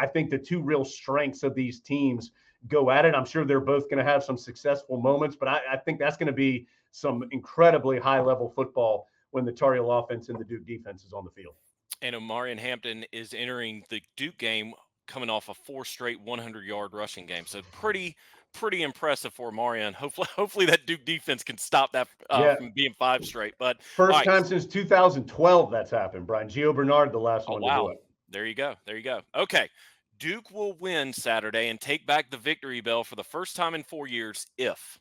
I think the 2 real strengths of these teams go at it. I'm sure they're both going to have some successful moments, but I think that's going to be some incredibly high-level football when the Tar Heel offense and the Duke defense is on the field. And Omarion Hampton is entering the Duke game coming off a 4 straight 100-yard rushing game. So pretty impressive for Omarion. Hopefully that Duke defense can stop that from being 5 straight. But first time since 2012 that's happened, Brian. Gio Bernard, the last one to do it. There you go. Okay. Duke will win Saturday and take back the victory bell for the first time in 4 years if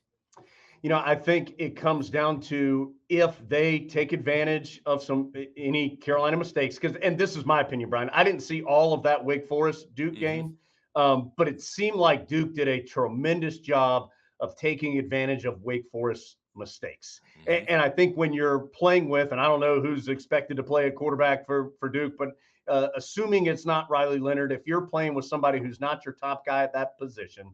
I think it comes down to if they take advantage of any Carolina mistakes. And this is my opinion, Brian. I didn't see all of that Wake Forest Duke game, but it seemed like Duke did a tremendous job of taking advantage of Wake Forest mistakes. And I think when you're playing with, and I don't know who's expected to play a quarterback for Duke, but assuming it's not Riley Leonard, if you're playing with somebody who's not your top guy at that position,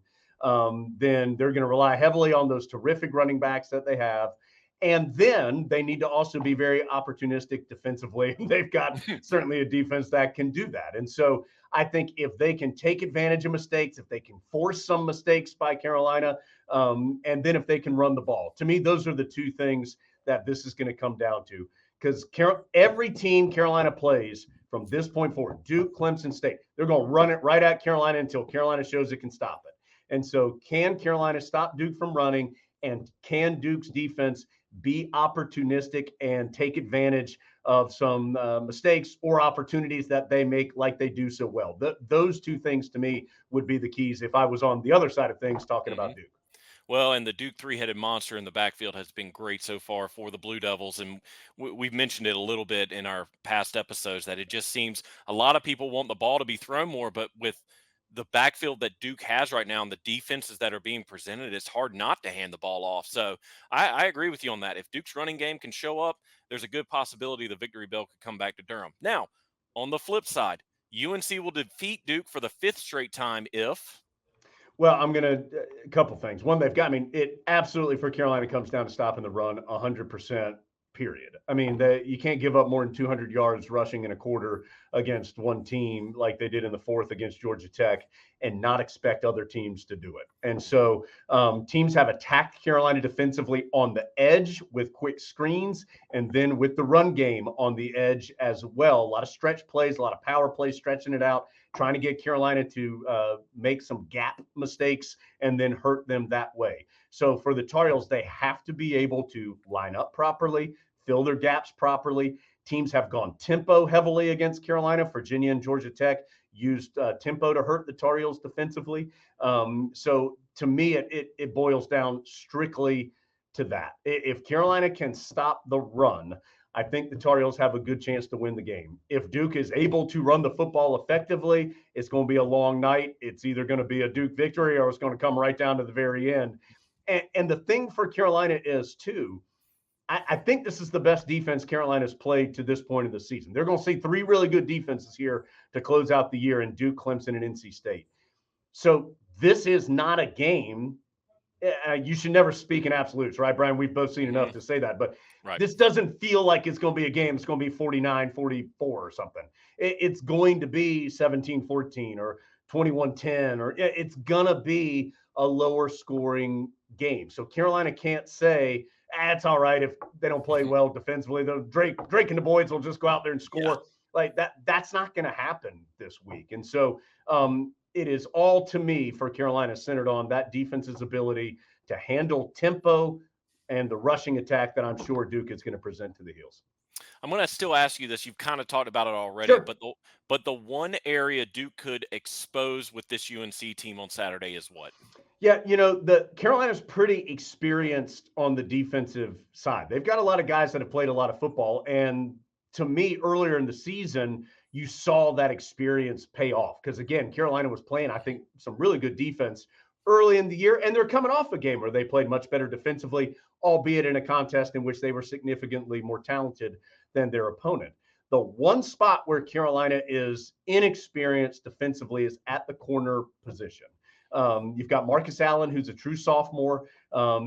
then they're going to rely heavily on those terrific running backs that they have. And then they need to also be very opportunistic defensively. They've got certainly a defense that can do that. And so I think if they can take advantage of mistakes, if they can force some mistakes by Carolina, and then if they can run the ball, to me, those are the two things that this is going to come down to. Because every team Carolina plays from this point forward, Duke, Clemson, State, they're going to run it right at Carolina until Carolina shows it can stop it. And so can Carolina stop Duke from running, and can Duke's defense be opportunistic and take advantage of some mistakes or opportunities that they make like they do so well? Those two things to me would be the keys if I was on the other side of things talking about Duke. Well, and the Duke three-headed monster in the backfield has been great so far for the Blue Devils, and we've mentioned it a little bit in our past episodes that it just seems a lot of people want the ball to be thrown more, but with the backfield that Duke has right now and the defenses that are being presented, it's hard not to hand the ball off. So I agree with you on that. If Duke's running game can show up, there's a good possibility the victory bell could come back to Durham. Now, on the flip side, UNC will defeat Duke for the 5th straight time if Well, I'm going to a couple things. One, it absolutely for Carolina comes down to stopping the run 100%, period. I mean, you can't give up more than 200 yards rushing in a quarter against one team like they did in the fourth against Georgia Tech and not expect other teams to do it. And so teams have attacked Carolina defensively on the edge with quick screens and then with the run game on the edge as well. A lot of stretch plays, a lot of power plays, stretching it out, trying to get Carolina to make some gap mistakes and then hurt them that way. So for the Tar Heels, they have to be able to line up properly, fill their gaps properly. Teams have gone tempo heavily against Carolina. Virginia and Georgia Tech used tempo to hurt the Tar Heels defensively. So to me, it boils down strictly to that. If Carolina can stop the run, I think the Tar Heels have a good chance to win the game. If Duke is able to run the football effectively, it's going to be a long night. It's either going to be a Duke victory or it's going to come right down to the very end. And the thing for Carolina is, too, I think this is the best defense Carolina's played to this point of the season. They're going to see 3 really good defenses here to close out the year in Duke, Clemson, and NC State. So this is not a game. You should never speak in absolutes, right, Brian? We've both seen enough to say that. But This doesn't feel like it's going to be a game. It's going to be 49-44 or something. It's going to be 17-14 or 21-10, or it's going to be a lower scoring game. So Carolina can't say, it's all right if they don't play well defensively. Drake and the boys will just go out there and score. Yeah. Like that. That's not going to happen this week. And so it is all, to me, for Carolina centered on that defense's ability to handle tempo and the rushing attack that I'm sure Duke is going to present to the Heels. I'm going to still ask you this. You've kind of talked about it already, sure. but the one area Duke could expose with this UNC team on Saturday is what? Yeah, the Carolina's pretty experienced on the defensive side. They've got a lot of guys that have played a lot of football, and to me, earlier in the season, you saw that experience pay off because, again, Carolina was playing, I think, some really good defense early in the year, and they're coming off a game where they played much better defensively, albeit in a contest in which they were significantly more talented than their opponent. The one spot where Carolina is inexperienced defensively is at the corner position. You've got Marcus Allen, who's a true sophomore.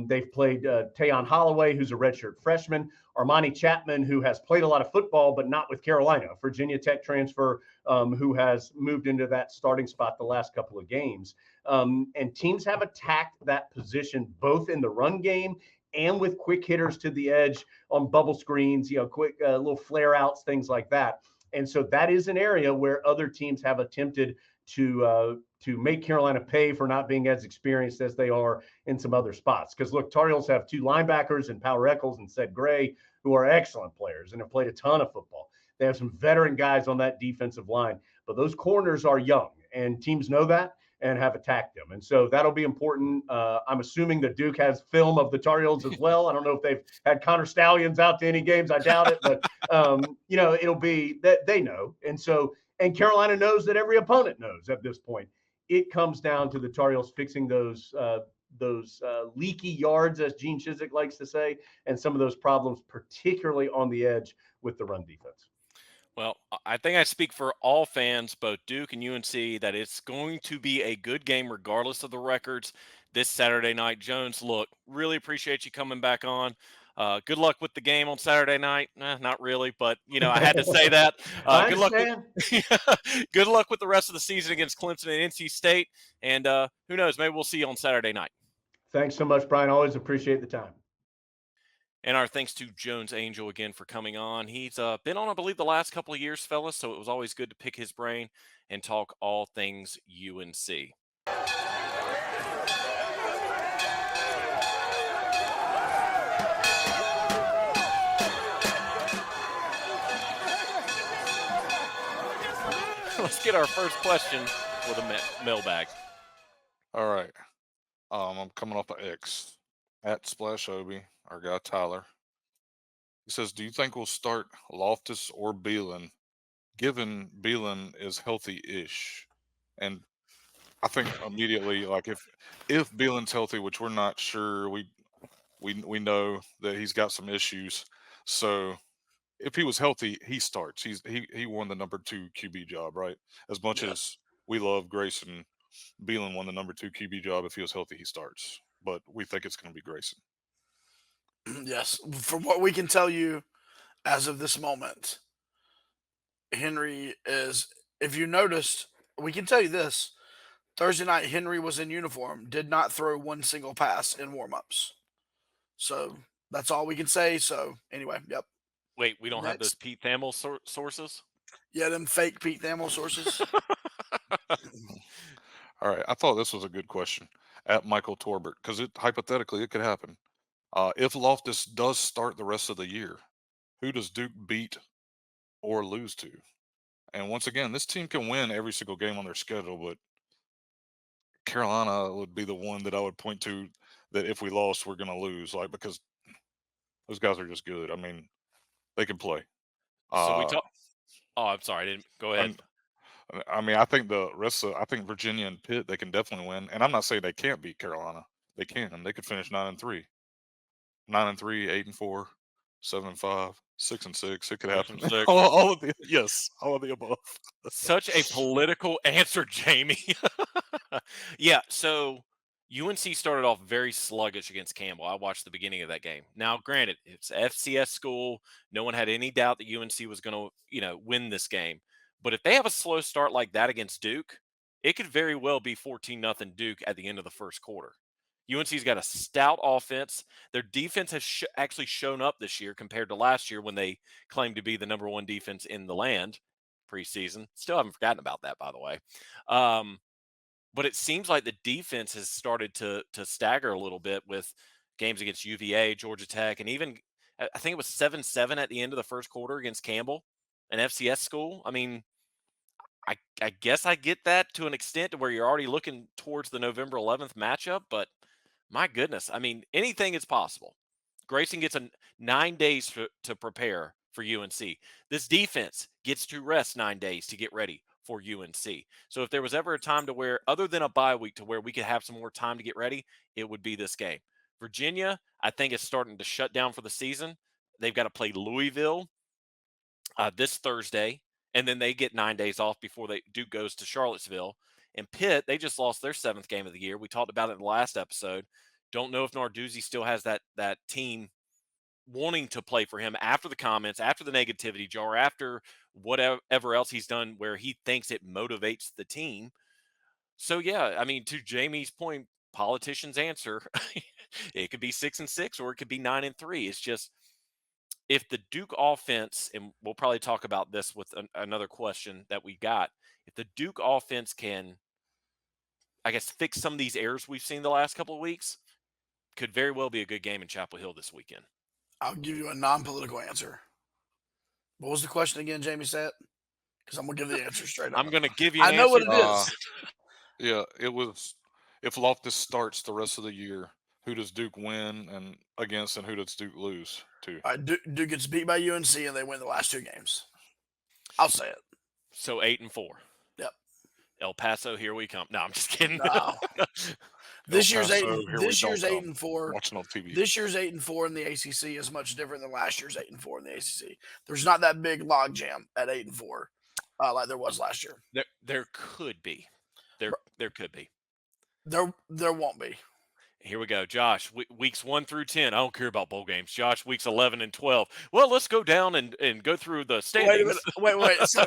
They've played Tayon Holloway, who's a redshirt freshman. Armani Chapman, who has played a lot of football, but not with Carolina, Virginia Tech transfer, who has moved into that starting spot the last couple of games. And teams have attacked that position both in the run game and with quick hitters to the edge on bubble screens, quick little flare outs, things like that. And so that is an area where other teams have attempted to make Carolina pay for not being as experienced as they are in some other spots. Because look, Tar Heels have 2 linebackers in Power Eccles and Ced Gray, who are excellent players and have played a ton of football. They have some veteran guys on that defensive line, but those corners are young, and teams know that. and have attacked them. And so that'll be important. I'm assuming that Duke has film of the Tar Heels as well. I don't know if they've had Connor Stallions out to any games. I doubt it, but it'll be that they know. And Carolina knows that every opponent knows at this point. It comes down to the Tar Heels fixing those leaky yards, as Gene Chizik likes to say, and some of those problems, particularly on the edge with the run defense. Well, I think I speak for all fans, both Duke and UNC, that it's going to be a good game regardless of the records this Saturday night. Jones, look, really appreciate you coming back on. Good luck with the game on Saturday night. Not really, but I had to say that. I Good luck. Good luck with the rest of the season against Clemson and NC State. And who knows? Maybe we'll see you on Saturday night. Thanks so much, Brian. Always appreciate the time. And our thanks to Jones Angel again for coming on. He's been on, I believe, the last couple of years, fellas, so it was always good to pick his brain and talk all things UNC. Let's get our first question with a mailbag. All right. I'm coming off of X at Splash Obi, our guy Tyler. He says, do you think we'll start Loftus or Beelan, given Beelan is healthy-ish? And I think immediately, like if Beelan's healthy, which we're not sure, we know that he's got some issues. So if he was healthy, he starts. He won the number 2 QB job, right? As much as we love Grayson, Beelan won the number 2 QB job. If he was healthy, he starts. But we think it's going to be Grayson. Yes. From what we can tell you as of this moment, Henry is, if you noticed, we can tell you this. Thursday night, Henry was in uniform, did not throw one single pass in warmups. So that's all we can say. So anyway, yep. Wait, we don't have those Pete Thamel sources? Yeah, them fake Pete Thamel sources. All right. I thought this was a good question at Michael Torbert, because hypothetically it could happen. If Loftus does start the rest of the year, who does Duke beat or lose to? And once again, this team can win every single game on their schedule, but Carolina would be the one that I would point to that if we lost, we're going to lose, like, because those guys are just good. I mean, they can play. So we talk. Oh, I'm sorry. I didn't go ahead. I mean, I think I think Virginia and Pitt, they can definitely win. And I'm not saying they can't beat Carolina. They can. They could finish 9-3, 9-3, 8-4, 7-5, 6-6. It could happen. All of the above. Such a political answer, Jamie. Yeah. So UNC started off very sluggish against Campbell. I watched the beginning of that game. Now, granted, it's FCS school. No one had any doubt that UNC was going to, win this game. But if they have a slow start like that against Duke, it could very well be 14-0 Duke at the end of the first quarter. UNC's got a stout offense. Their defense has actually shown up this year compared to last year when they claimed to be the number 1 defense in the land preseason. Still haven't forgotten about that, by the way. But it seems like the defense has started to stagger a little bit with games against UVA, Georgia Tech, and even I think it was 7-7 at the end of the first quarter against Campbell, an FCS school. I mean, I guess I get that to an extent to where you're already looking towards the November 11th matchup, but my goodness, I mean, anything is possible. Grayson gets 9 days to prepare for UNC. This defense gets to rest 9 days to get ready for UNC. So if there was ever a time to where, other than a bye week, to where we could have some more time to get ready, it would be this game. Virginia, I think, is starting to shut down for the season. They've got to play Louisville this Thursday, and then they get 9 days off before Duke goes to Charlottesville. And Pitt, they just lost their 7th game of the year. We talked about it in the last episode. Don't know if Narduzzi still has that team wanting to play for him after the comments, after the negativity jar, after whatever else he's done where he thinks it motivates the team. So, yeah, I mean, to Jamie's point, politicians answer, it could be 6-6 or it could be 9-3. It's just, if the Duke offense, and we'll probably talk about this with another question that we got, if the Duke offense can, I guess, fix some of these errors we've seen the last couple of weeks, could very well be a good game in Chapel Hill this weekend. I'll give you a non-political answer. What was the question again, Jamie said? Because I'm going to give the answer straight up. I'm going to give you an answer. I know what it is. Yeah, it was. If Loftus starts the rest of the year, who does Duke win and against, and who does Duke lose to? Duke gets beat by UNC and they win the last 2 games. I'll say it. So 8-4. Yep. El Paso, here we come. No, I'm just kidding. No. El This year's Paso, here we this don't year's come. 8-4. Watching on TV. This year's 8-4 in the ACC is much different than last year's 8-4 in the ACC. There's not that big logjam at 8-4 like there was last year. There could be. There could be. There won't be. Here we go, Josh. Weeks 1 through 10. I don't care about bowl games. Josh, weeks 11 and 12. Well, let's go down and go through the standings. Wait. So,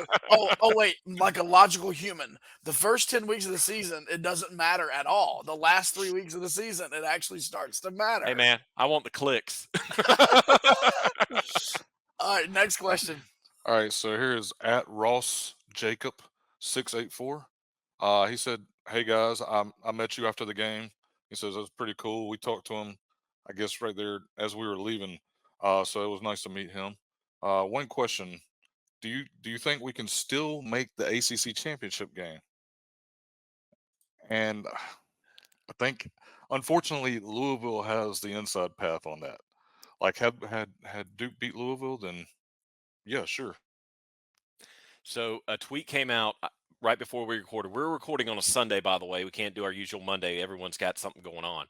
wait. Like a logical human, the first 10 weeks of the season, it doesn't matter at all. The last 3 weeks of the season, it actually starts to matter. Hey, man, I want the clicks. All right, next question. All right, so here is at Ross Jacob 684. He said, "Hey guys, I met you after the game." He says it was pretty cool. We talked to him, I guess, right there as we were leaving. So it was nice to meet him. One question: Do you think we can still make the ACC championship game? And I think, unfortunately, Louisville has the inside path on that. Like, had Duke beat Louisville, then yeah, sure. So a tweet came out right before we recorded. We're recording on a Sunday, by the way. We can't do our usual Monday. Everyone's got something going on.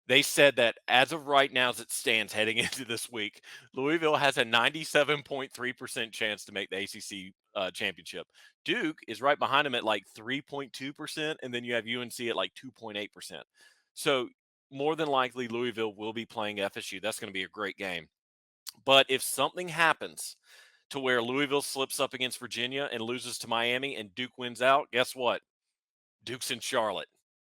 They said that as of right now, as it stands heading into this week, Louisville has a 97.3% chance to make the ACC championship. Duke is right behind them at like 3.2%, and then you have UNC at like 2.8%. So more than likely, Louisville will be playing FSU. That's going to be a great game. But if something happens to where Louisville slips up against Virginia and loses to Miami and Duke wins out, guess what? Duke's in Charlotte,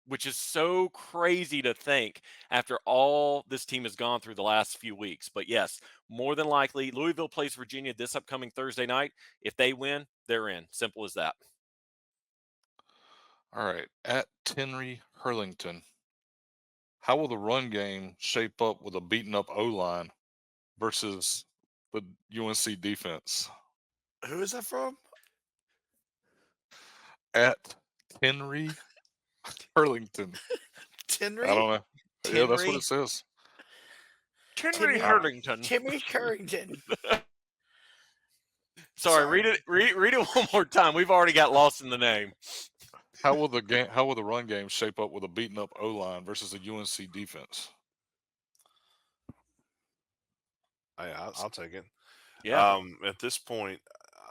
which is so crazy to think after all this team has gone through the last few weeks. But yes, more than likely, Louisville plays Virginia this upcoming Thursday night. If they win, they're in. Simple as that. All right, at Henry Hurlington, how will the run game shape up with a beaten up O line versus the UNC defense? Who is that from? At Henry Hurlington. Tinry? I don't know. Yeah, that's what Henry? it says. Henry Timmy Hurlington. Timmy Currington. Sorry, Sorry. read it one more time. We've already got lost in the name. How will the run game shape up with a beaten up O line versus the UNC defense? I'll take it. Yeah. At this point,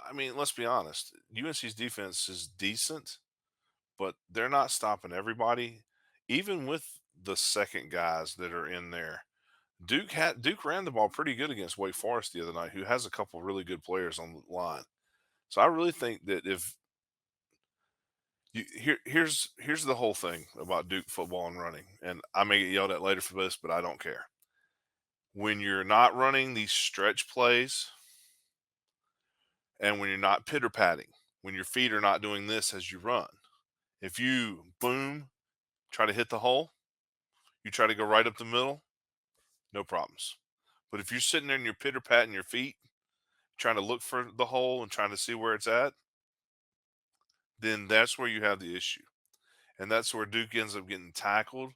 I mean, let's be honest. UNC's defense is decent, but they're not stopping everybody. Even with the second guys that are in there, Duke ran the ball pretty good against Wake Forest the other night, who has a couple really good players on the line. So I really think that if here's the whole thing about Duke football and running, and I may get yelled at later for this, but I don't care. When you're not running these stretch plays, and when you're not pitter patting, when your feet are not doing this as you run, if you boom, try to hit the hole, you try to go right up the middle, no problems. But if you're sitting there and you're pitter patting your feet, trying to look for the hole and trying to see where it's at, then that's where you have the issue. And that's where Duke ends up getting tackled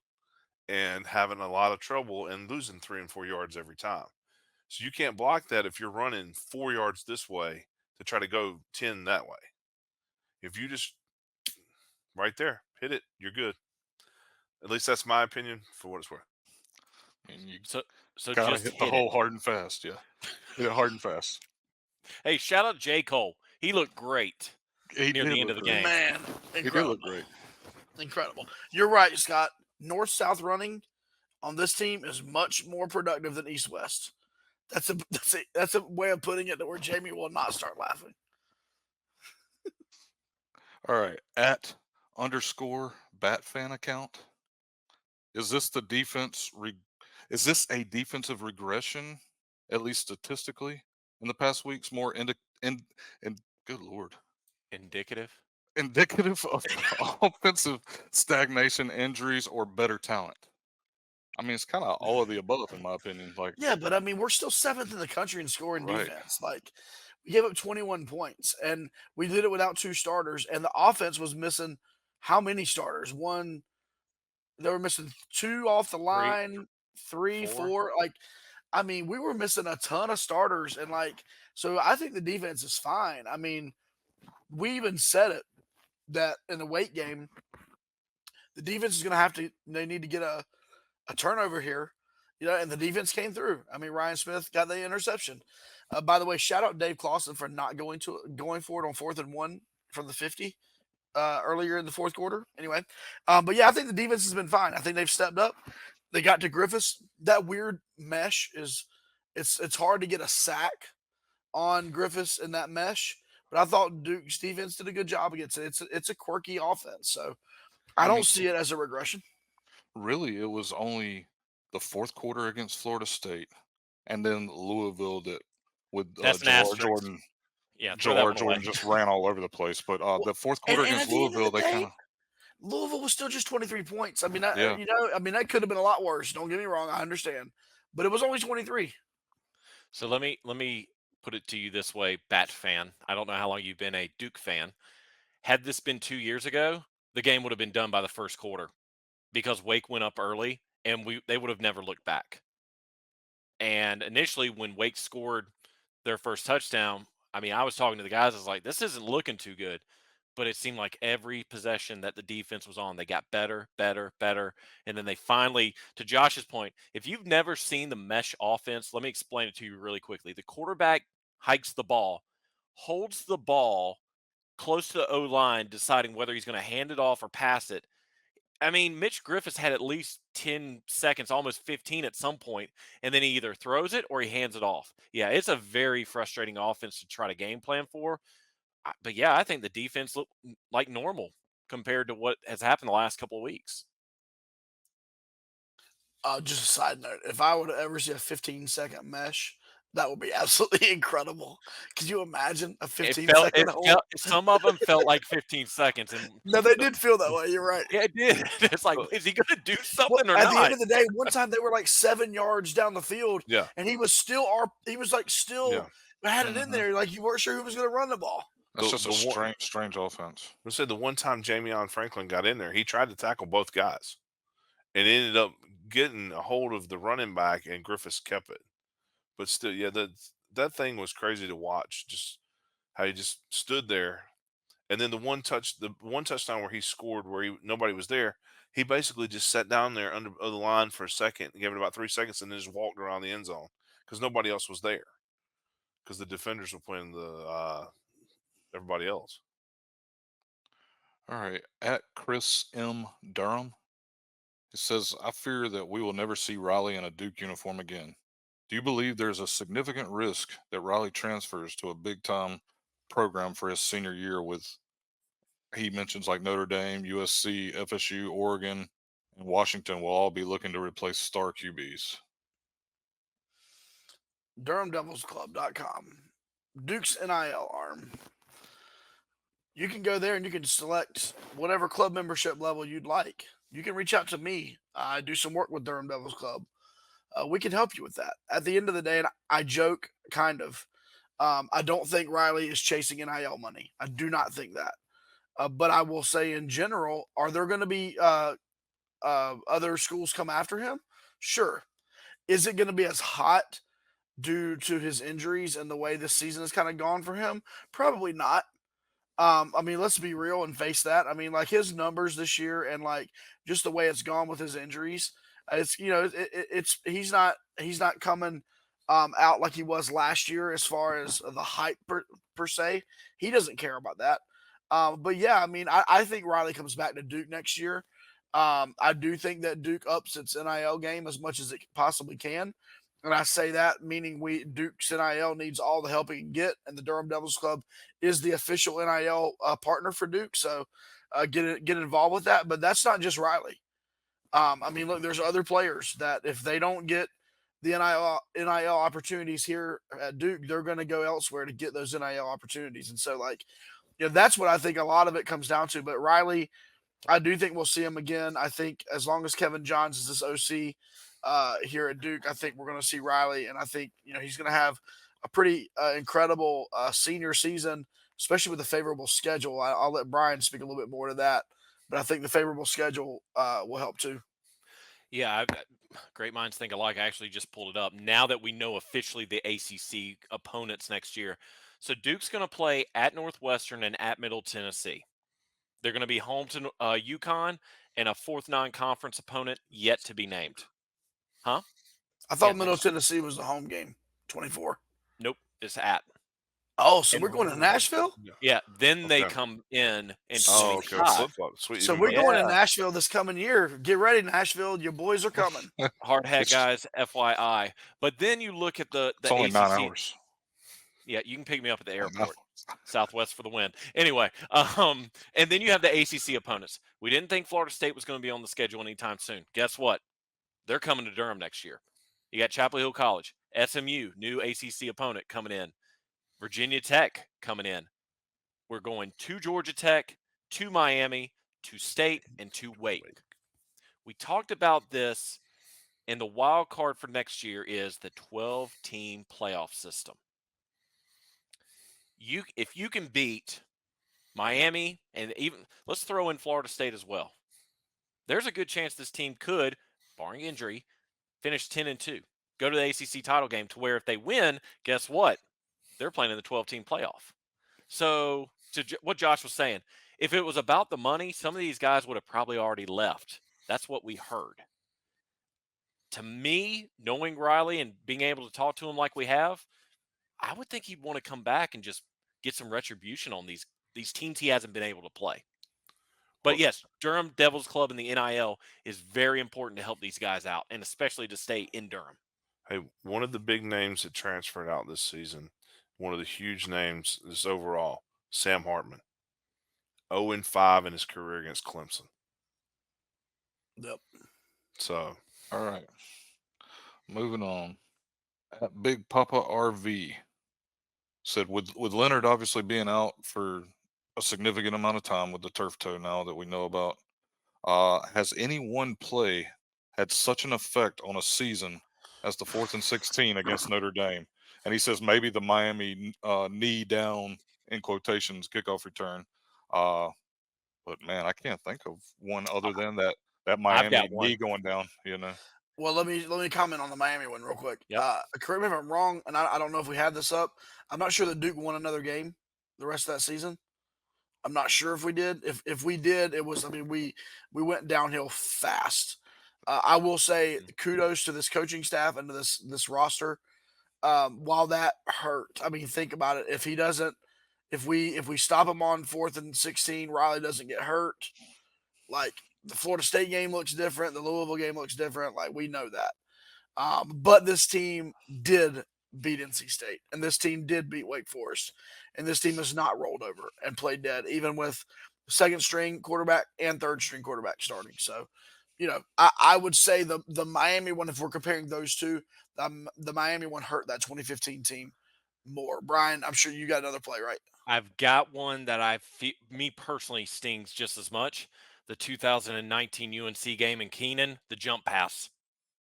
and having a lot of trouble and losing 3 and 4 yards every time. So you can't block that if you're running 4 yards this way to try to go 10 that way. If you just right there, hit it, you're good. At least that's my opinion for what it's worth. And you So gotta just hit the hit hole it. hard and fast. Yeah, hit it hard and fast. Hey, shout out J. Cole. He looked great He near did the end look of the great. game. Man, He did incredible. look great. Incredible. You're right, Scott. North-south running on this team is much more productive than east-west. That's a way of putting it that where Jamie will not start laughing. All right, at _ bat fan account. Is this the defense? Is this a defensive regression, at least statistically, in the past weeks? More good lord, Indicative. indicative of offensive stagnation, injuries, or better talent? I mean, it's kind of all of the above, in my opinion. Like, Yeah, but I mean, we're still 7th in the country in scoring Right. defense. Like, we gave up 21 points, and we did it without 2 starters, and the offense was missing how many starters? They were missing 2 off the Three, line, 3, four. 4. Like, I mean, we were missing a ton of starters, and like, so I think the defense is fine. I mean, we even said it that in the weight game, the defense is going to have to. They need to get a turnover here, and the defense came through. I mean, Ryan Smith got the interception. By the way, shout out Dave Clawson for not going for it on 4th and 1 from the 50 earlier in the fourth quarter. Anyway, but yeah, I think the defense has been fine. I think they've stepped up. They got to Griffiths. That weird mesh is it's hard to get a sack on Griffiths in that mesh. But I thought Duke's defense did a good job against it. It's a quirky offense, so I I don't mean, see it as a regression. really, it was only the fourth quarter against Florida State, and then Louisville that with That's an Jawar asterisk. Jordan. Yeah, throw that Jawar one away. Jordan just ran all over the place. But Well, the fourth and, quarter and against at the end of Louisville, the they kind day, of Louisville was still just 23 points. I mean, yeah. that could have been a lot worse. Don't get me wrong, I understand, but it was only 23. So let me put it to you this way, Bat fan. I don't know how long you've been a Duke fan. Had this been 2 years ago, the game would have been done by the first quarter because Wake went up early and they would have never looked back. And initially, when Wake scored their first touchdown, I mean, I was talking to the guys. I was like, this isn't looking too good. But it seemed like every possession that the defense was on, they got better, better, better. And then they finally, to Josh's point, if you've never seen the mesh offense, let me explain it to you really quickly. The quarterback hikes the ball, holds the ball close to the O line, deciding whether he's going to hand it off or pass it. I mean, Mitch Griffiths had at least 10 seconds, almost 15 at some point, and then he either throws it or he hands it off. Yeah, it's a very frustrating offense to try to game plan for. But yeah, I think the defense looked like normal compared to what has happened the last couple of weeks. Just a side note, if I would ever see a 15-second mesh, that would be absolutely incredible. Could you imagine a It 15 felt, second hold? some of them felt like 15 seconds, and No, they did feel that way. You're right. yeah, it did. It's like, Uh, is he going to do Well, something or at the not? end of the day, one time they were like 7 yards down the field, Yeah, and he was still yeah. had it in Mhm. there, like you weren't sure who was going to run the ball. That's The just a the one strange offense. I said the one time Jamion Franklin got in there, he tried to tackle both guys and ended up getting a hold of the running back, and Griffiths kept it. But still, yeah, that thing was crazy to watch. Just how he just stood there, and then the one touchdown where he scored, where nobody was there, he basically just sat down there under the line for a second, gave it about 3 seconds, and then just walked around the end zone because nobody else was there because the defenders were playing everybody else. All right, at Chris M. Durham, it says, I fear that we will never see Riley in a Duke uniform again. Do you believe there's a significant risk that Riley transfers to a big time program for his senior year with, he mentions like Notre Dame, USC, FSU, Oregon, and Washington will all be looking to replace star QBs? DurhamDevilsClub.com. Duke's NIL arm. You can go there and you can select whatever club membership level you'd like. You can reach out to me. I do some work with Durham Devils Club. We can help you with that. At the end of the day, and I joke kind of. I don't think Riley is chasing NIL money. I do not think that. But I will say, in general, are there going to be other schools come after him? Sure. Is it going to be as hot due to his injuries and the way this season has kind of gone for him? Probably not. I mean, let's be real and face that. I mean, like his numbers this year and like just the way it's gone with his injuries, it's it's he's not coming out like he was last year as far as the hype per se. He doesn't care about that. But yeah, I mean, I think Riley comes back to Duke next year. I do think that Duke ups its NIL game as much as it possibly can. And I say that meaning Duke's NIL needs all the help it can get, and the Durham Devils Club is the official NIL partner for Duke. So get involved with that. But that's not just Riley. I mean, look, there's other players that if they don't get the NIL opportunities here at Duke, they're going to go elsewhere to get those NIL opportunities. And so, like, that's what I think a lot of it comes down to. But Riley, I do think we'll see him again. I think as long as Kevin Johns is this OC here at Duke, I think we're going to see Riley, and I think he's going to have a pretty incredible senior season, especially with a favorable schedule. I'll let Brian speak a little bit more to that, but I think the favorable schedule will help too. Yeah, great minds think alike. I actually just pulled it up. Now that we know officially the ACC opponents next year. So Duke's going to play at Northwestern and at Middle Tennessee. They're going to be home to UConn and a fourth non-conference opponent yet to be named. Huh? I thought Yeah, Middle Tennessee was the home game, 24. Nope, it's at. Oh, so And- we're going to Nashville? Yeah, then they Okay. come in and Oh, play okay. five. Flip flop. Sweet. So even we're better. going to Yeah. Nashville this coming year. Get ready, Nashville. Your boys are coming. Hard hat It's- guys, FYI. But then you look at the It's only ACC. 9 hours. Yeah, you can pick me up at the I know. airport. Southwest for the win. Anyway, and then you have the ACC opponents. We didn't think Florida State was going to be on the schedule anytime soon. Guess what? They're coming to Durham next year. You got Chapel Hill College, SMU, new ACC opponent coming in. Virginia Tech coming in. We're going to Georgia Tech, to Miami, to State, and to Wake. We talked about this, and the wild card for next year is the 12-team playoff system. If you can beat Miami and even let's throw in Florida State as well, there's a good chance this team could, barring injury, finish 10-2, go to the ACC title game to where if they win, guess what? They're playing in the 12-team playoff. So to what Josh was saying, if it was about the money, some of these guys would have probably already left. That's what we heard. To me, knowing Riley and being able to talk to him like we have, I would think he'd want to come back and just get some retribution on these teams he hasn't been able to play. But Well- yes, Durham Devils Club and the NIL is very important to help these guys out, and especially to stay in Durham. Hey, one of the big names that transferred out this season, one of the huge names this overall, Sam Hartman. 0-5 in his career against Clemson. Yep. So All right. Moving on. At Big Papa RV said, with Leonard obviously being out for a significant amount of time with the turf toe now that we know about, has any one play had such an effect on a season as the 4th and 16 against Notre Dame? And he says maybe the Miami knee down in quotations kickoff return. But man, I can't think of one other than that Miami got one. knee going down. You know. Well, let me comment on the Miami one real quick. Yep. Correct me if I'm wrong, and I don't know if we had this up. I'm not sure that Duke won another game the rest of that season. I'm not sure if we did. If we did, it was. I mean, we went downhill fast. I will say kudos to this coaching staff and to this roster. While that hurt, I mean, think about it. If he doesn't, if we stop him on 4th and 16, Riley doesn't get hurt. Like the Florida State game looks different, the Louisville game looks different. Like we know that. But this team did beat NC State, and this team did beat Wake Forest, and this team has not rolled over and played dead, even with second string quarterback and third string quarterback starting. So, you know, I would say the Miami one, if we're comparing those two, the Miami one hurt that 2015 team more. Brian, I'm sure you got another play, right? I've got one that me personally stings just as much. The 2019 UNC game in Keenan, the jump pass,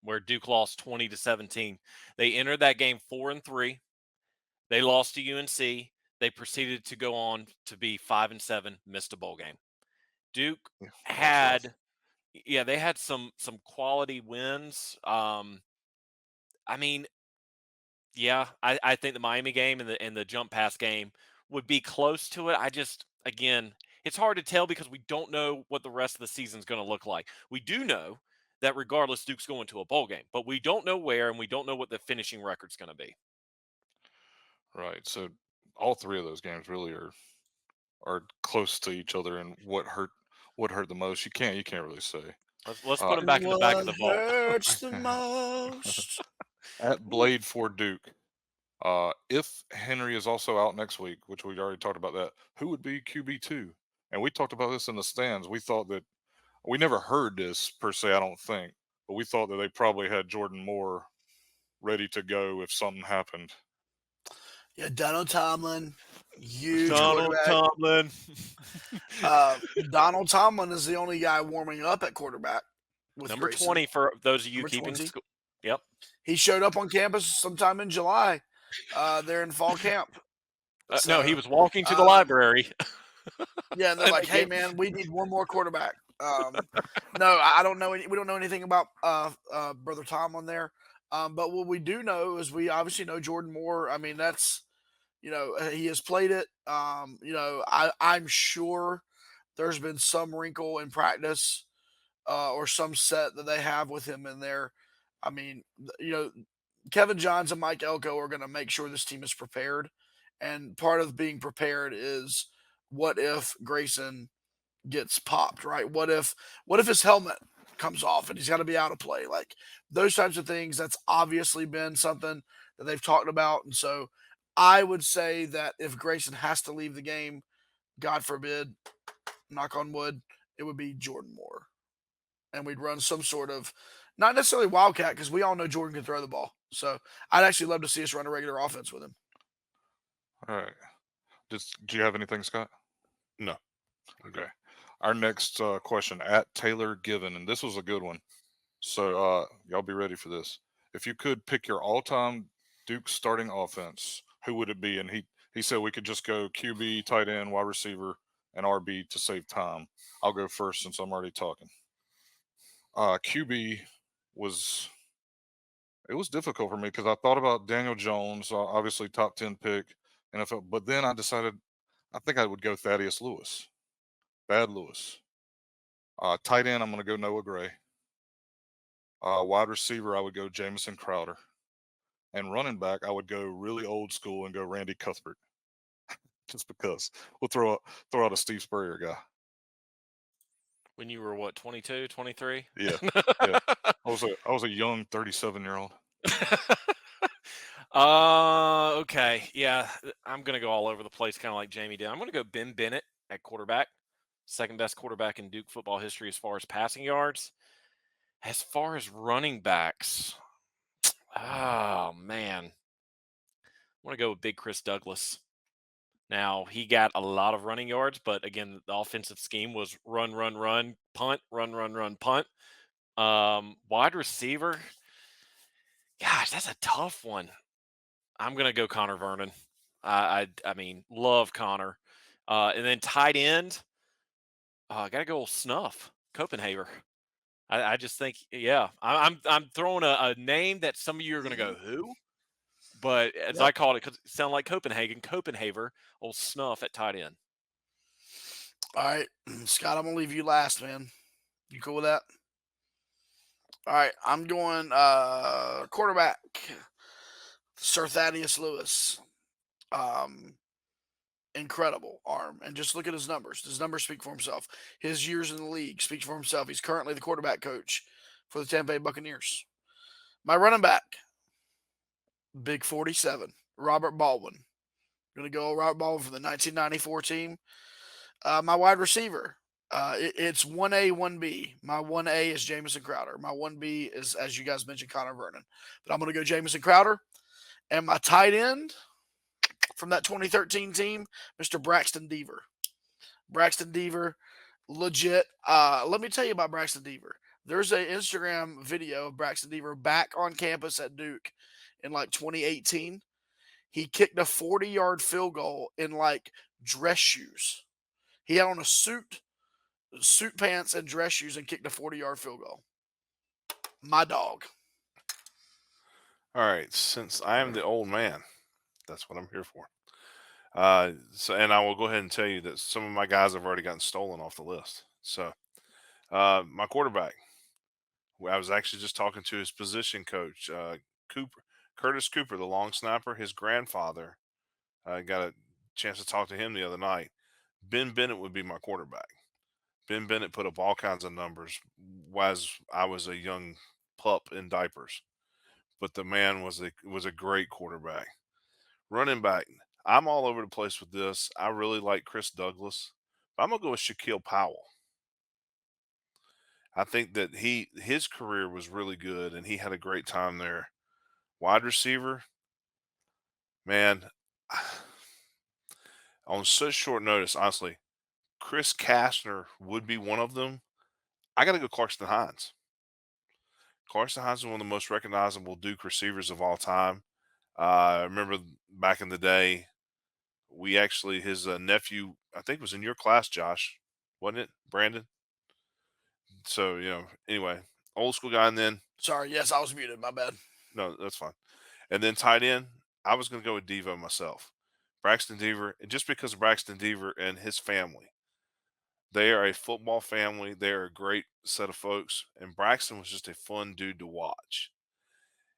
where Duke lost 20-17. They entered that game 4-3. They lost to UNC. They proceeded to go on to be 5-7, missed a bowl game. Duke had, they had some quality wins. I mean, yeah, I think the Miami game and the jump pass game would be close to it. I just, again, it's hard to tell because we don't know what the rest of the season is going to look like. We do know that regardless, Duke's going to a bowl game, but we don't know where, and we don't know what the finishing record's going to be. Right. So all three of those games really are close to each other, and what hurt the most? You can't really say. Let's put them back in the back of the vault. Hurts the most. At Blade for Duke, if Henry is also out next week, which we already talked about that, who would be QB2? And we talked about this in the stands. We thought that we never heard this per se, I don't think, but we thought that they probably had Jordan Moore ready to go if something happened. Yeah, Donald Tomlin, huge Donald quarterback. Tomlin. Donald Tomlin is the only guy warming up at quarterback. With Number Grayson. 20 for those of you Number keeping 20. school. Yep. He showed up on campus sometime in July. There in fall camp. No, he was walking to the library. Yeah, and they're in like, the "Hey, game. man, we need one more quarterback." No, I don't know. We don't know anything about brother Tom on there. But what we do know is we obviously know Jordan Moore. I mean, that's he has played it. I'm sure there's been some wrinkle in practice or some set that they have with him in there. I mean, Kevin Johns and Mike Elko are going to make sure this team is prepared. And part of being prepared is what if Grayson gets popped, right? What if his helmet comes off and he's got to be out of play? Like those types of things, that's obviously been something that they've talked about. And so I would say that if Grayson has to leave the game, God forbid, knock on wood, it would be Jordan Moore. And we'd run some sort of not necessarily wildcat because we all know Jordan can throw the ball. So I'd actually love to see us run a regular offense with him. All right. Do you have anything, Scott? No. Okay. Our next question at Taylor Given, and this was a good one. So y'all be ready for this. If you could pick your all-time Duke starting offense, who would it be? And he said we could just go QB, tight end, wide receiver, and RB to save time. I'll go first since I'm already talking. QB was difficult for me because I thought about Daniel Jones, obviously top 10 pick NFL, but then I decided I think I would go Thaddeus Lewis. Bad Lewis. Tight end, I'm going to go Noah Gray. Wide receiver, I would go Jamison Crowder. And running back, I would go really old school and go Randy Cuthbert. Just because we'll throw out a Steve Spurrier guy. When you were what, 22, 23? Yeah, yeah. I was a young 37-year-old. Okay. Yeah, I'm going to go all over the place, kind of like Jamie did. I'm going to go Ben Bennett at quarterback, second best quarterback in Duke football history as far as passing yards. As far as running backs, oh, man. I want to go with Big Chris Douglas. Now, he got a lot of running yards, but again, the offensive scheme was run, run, run, punt, run, run, run, punt. Wide receiver, gosh, that's a tough one. I'm gonna go Connor Vernon. I mean, love Connor. And then tight end, I gotta go with Snuff Copenhaver. I just think, yeah, I'm throwing a name that some of you are gonna go who, but as Yep. I called it, because it sounded like Copenhaver, old Snuff at tight end. All right, Scott, I'm gonna leave you last, man. You cool with that? All right, I'm going quarterback, Sir Thaddeus Lewis. Incredible arm, and just look at his numbers. His numbers speak for himself. His years in the league speak for himself. He's currently the quarterback coach for the Tampa Bay Buccaneers. My running back, Big 47, Robert Baldwin. Going to go Robert Baldwin for the 1994 team. My wide receiver, it's 1A, 1B. My 1A is Jamison Crowder. My 1B is, as you guys mentioned, Connor Vernon. But I'm going to go Jamison Crowder. And my tight end from that 2013 team, Mr. Braxton Deaver. Braxton Deaver, legit. Let me tell you about Braxton Deaver. There's an Instagram video of Braxton Deaver back on campus at Duke in like 2018. He kicked a 40-yard field goal in like dress shoes. He had on a suit pants and dress shoes and kicked a 40-yard field goal. My dog. All right. Since I am the old man, that's what I'm here for. And I will go ahead and tell you that some of my guys have already gotten stolen off the list. So, my quarterback, I was actually just talking to his position coach, Curtis Cooper, the long snapper. His grandfather, I got a chance to talk to him the other night. Ben Bennett would be my quarterback. Ben Bennett put up all kinds of numbers as I was a young pup in diapers, but the man was a great quarterback. Running back, I'm all over the place with this. I really like Chris Douglas, but I'm gonna go with Shaquille Powell. I think that his career was really good and he had a great time there. Wide receiver, man, on such short notice, honestly, Chris Kastner would be one of them. I got to go Clarkston Hines. Clarkston Hines is one of the most recognizable Duke receivers of all time. I remember back in the day we actually his nephew, I think, was in your class, Josh, wasn't it, Brandon? So anyway, old school guy, and then Sorry, yes, I was muted. My bad. no, that's fine. And then tight end, I was going to go with Devo myself, Braxton Deaver, and just because of Braxton Deaver and his family. They are a football family. They are a great set of folks, and Braxton was just a fun dude to watch.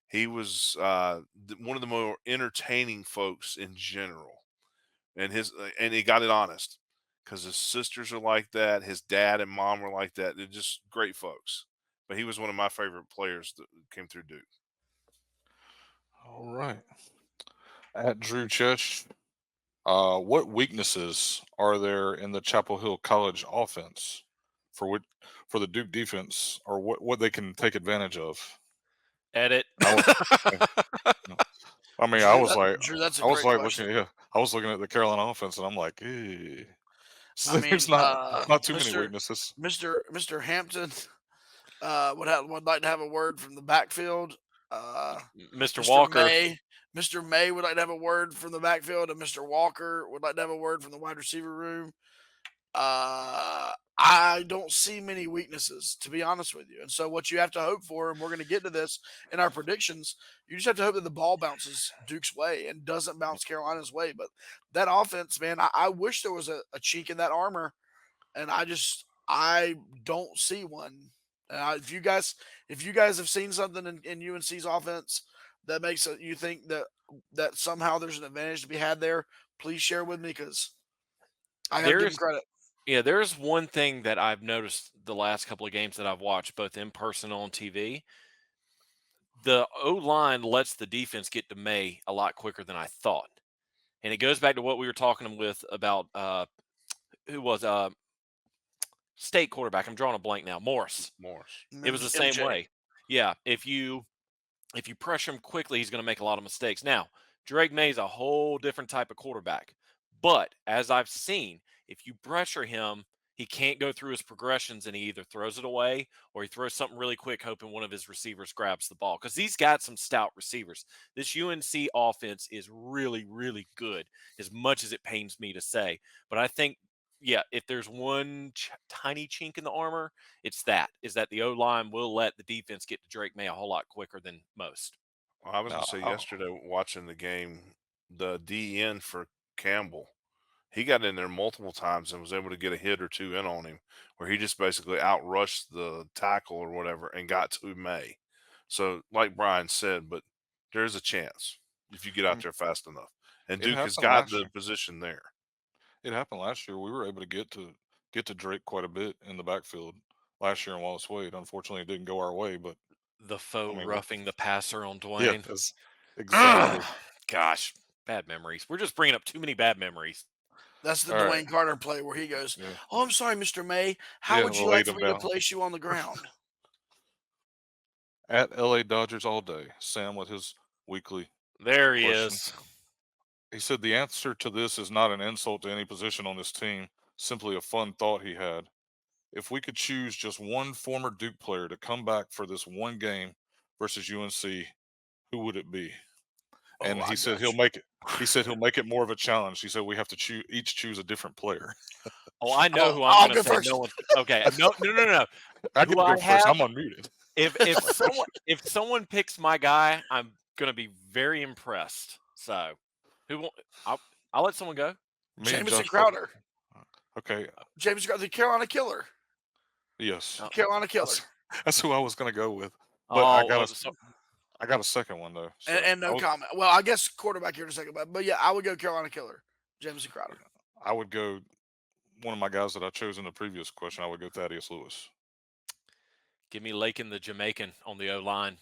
He was one of the more entertaining folks in general, and he got it honest because his sisters are like that. His dad and mom were like that. They're just great folks. But he was one of my favorite players that came through Duke. All right. At Drew Chesh, what weaknesses are there in the Chapel Hill College offense for the Duke defense, or what they can take advantage of? Edit. I was, I mean, Drew, that's a I was great like question. I was looking at the Carolina offense, and I'm like, I mean, there's not too many weaknesses. Mr. Hampton would like to have a word from the backfield. Mr. Walker. Mr. May would like to have a word from the backfield, and Mr. Walker would like to have a word from the wide receiver room. I don't see many weaknesses, to be honest with you. And so what you have to hope for, and we're going to get to this in our predictions, you just have to hope that the ball bounces Duke's way and doesn't bounce Carolina's way. But that offense, man, I wish there was a chink in that armor, and I don't see one. If you guys have seen something in UNC's offense that makes you think that somehow there's an advantage to be had there, please share with me, because I got to give them credit. Yeah, there's one thing that I've noticed the last couple of games that I've watched, both in person and on TV. The O-line lets the defense get to May a lot quicker than I thought. And it goes back to what we were talking with about who was state quarterback. I'm drawing a blank now. Morris. It was the same way. Yeah, if you pressure him quickly, he's going to make a lot of mistakes. Now, Drake May's a whole different type of quarterback. But as I've seen, if you pressure him, he can't go through his progressions, and he either throws it away or he throws something really quick, hoping one of his receivers grabs the ball. Because he's got some stout receivers. This UNC offense is really, really good, as much as it pains me to say. But I think, yeah, if there's one tiny chink in the armor, it's that the O-line will let the defense get to Drake May a whole lot quicker than most. Well, I was going to say yesterday, watching the game, the DN for Campbell, he got in there multiple times and was able to get a hit or two in on him, where he just basically outrushed the tackle or whatever and got to May. So, like Brian said, but there's a chance if you get out there fast enough. And Duke has got the position there. It happened last year. We were able to get to Drake quite a bit in the backfield last year in Wallace Wade. Unfortunately, it didn't go our way, but the faux roughing the passer on Dwayne. Yeah, exactly. Gosh, bad memories. We're just bringing up too many bad memories. That's the Dwayne Carter play where he goes, "Oh, I'm sorry, Mr. May. How would you like for me to place you on the ground?" At LA Dodgers all day, Sam with his weekly. There he is. He said the answer to this is not an insult to any position on this team, simply a fun thought he had. If we could choose just one former Duke player to come back for this one game versus UNC, who would it be? And he said he'll make it. He said he'll make it more of a challenge. He said we have to each choose a different player. Oh, I know who I'm going to say. First. No one, okay, no. I can go first. I'm unmuted. If someone picks my guy, I'm going to be very impressed. So, I'll let someone go. Jamison Crowder. Okay. Jamison Crowder, the Carolina Killer. Yes. Carolina Killer. That's who I was going to go with. But I got a second one though. So and no comment. Well, I guess quarterback here in a second, but yeah, I would go Carolina Killer, Jamison Crowder. I would go one of my guys that I chose in the previous question. I would go Thaddeus Lewis. Give me Lakin the Jamaican on the O-line.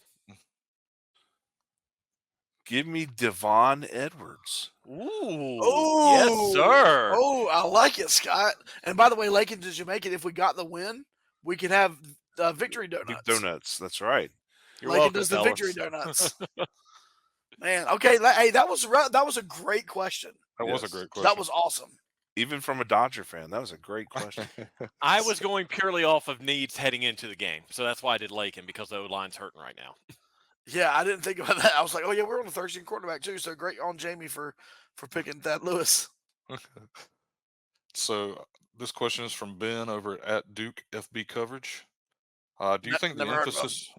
Give me Devon Edwards. Ooh, yes, sir. Oh, I like it, Scott. And by the way, Lakin to Jamaican, if we got the win, we could have victory donuts. Donuts, that's right. You're welcome, does the victory donuts. Man, okay. Hey, that was a great question. That was a great question. That was awesome. Even from a Dodger fan, that was a great question. I was going purely off of needs heading into the game, so that's why I did Lakin, because the O-line's hurting right now. Yeah, I didn't think about that. I was like, oh yeah, we're on the 13 quarterback too, so great on Jamie for picking Thad Lewis. So this question is from Ben over at Duke FB Coverage. Do you think the Never heard of them. emphasis?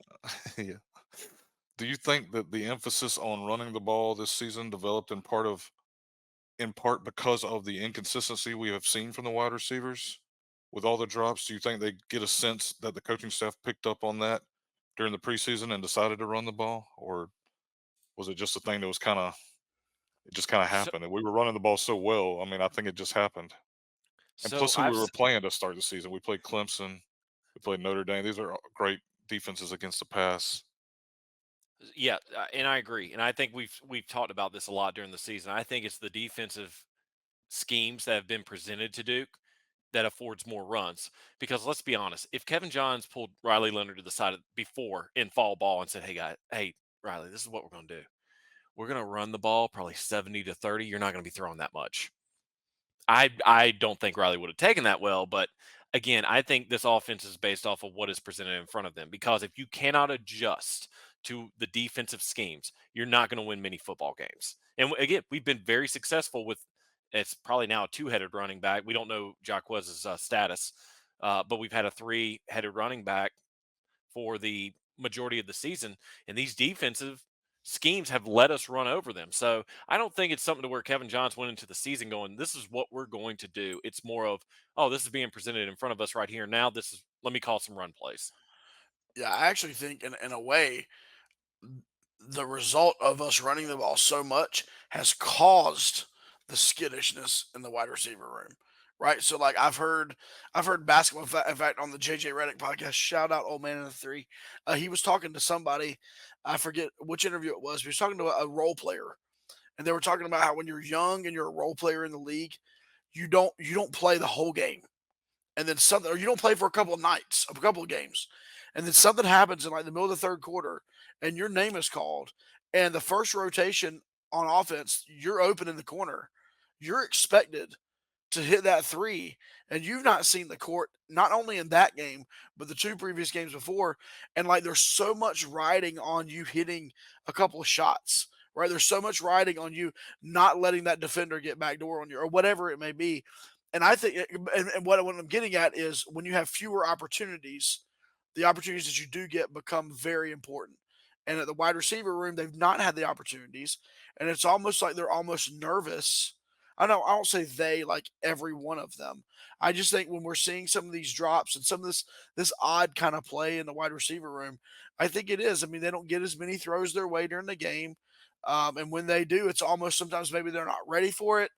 Yeah. Do you think that the emphasis on running the ball this season developed in part because of the inconsistency we have seen from the wide receivers with all the drops? Do you think they get a sense that the coaching staff picked up on that during the preseason and decided to run the ball, or was it just a thing that was it just kind of So, happened and we were running the ball so well? I mean, I think it just happened. And so plus, who we I've were playing to start the season? We played Clemson, we played Notre Dame. These are all great defenses against the pass. Yeah, and I agree, and I think we've talked about this a lot during the season. I think it's the defensive schemes that have been presented to Duke that affords more runs. Because let's be honest, if Kevin Johns pulled Riley Leonard to the side before in fall ball and said, hey Riley, this is what we're going to do. We're going to run the ball probably 70-30. You're not going to be throwing that much. I don't think Riley would have taken that well, but again, I think this offense is based off of what is presented in front of them. Because if you cannot adjust to the defensive schemes, you're not going to win many football games. And again, we've been very successful with. It's probably now a two-headed running back. We don't know Jaquez's status, but we've had a three-headed running back for the majority of the season, and these defensive schemes have let us run over them. So I don't think it's something to where Kevin Johns went into the season going, "This is what we're going to do." It's more of, "Oh, this is being presented in front of us right here now. This is let me call some run plays." Yeah, I actually think in a way the result of us running the ball so much has caused the skittishness in the wide receiver room. Right. So like I've heard basketball in fact on the JJ Redick podcast, shout out old man in the three. He was talking to somebody, I forget which interview it was, but he was talking to a role player. And they were talking about how when you're young and you're a role player in the league, you don't play the whole game, and then something, or you don't play for a couple of nights, a couple of games, and then something happens in like the middle of the third quarter, and your name is called, and the first rotation on offense, you're open in the corner, you're expected to hit that three, and you've not seen the court not only in that game but the two previous games before, and like there's so much riding on you hitting a couple of shots. Right, there's so much riding on you not letting that defender get back door on you or whatever it may be. And I think, and what I'm getting at is when you have fewer opportunities, the opportunities that you do get become very important. And at the wide receiver room, they've not had the opportunities, and it's almost like they're almost nervous. I don't say they like every one of them. I just think when we're seeing some of these drops and some of this odd kind of play in the wide receiver room, I think it is. I mean, they don't get as many throws their way during the game, and when they do, it's almost sometimes maybe they're not ready for it.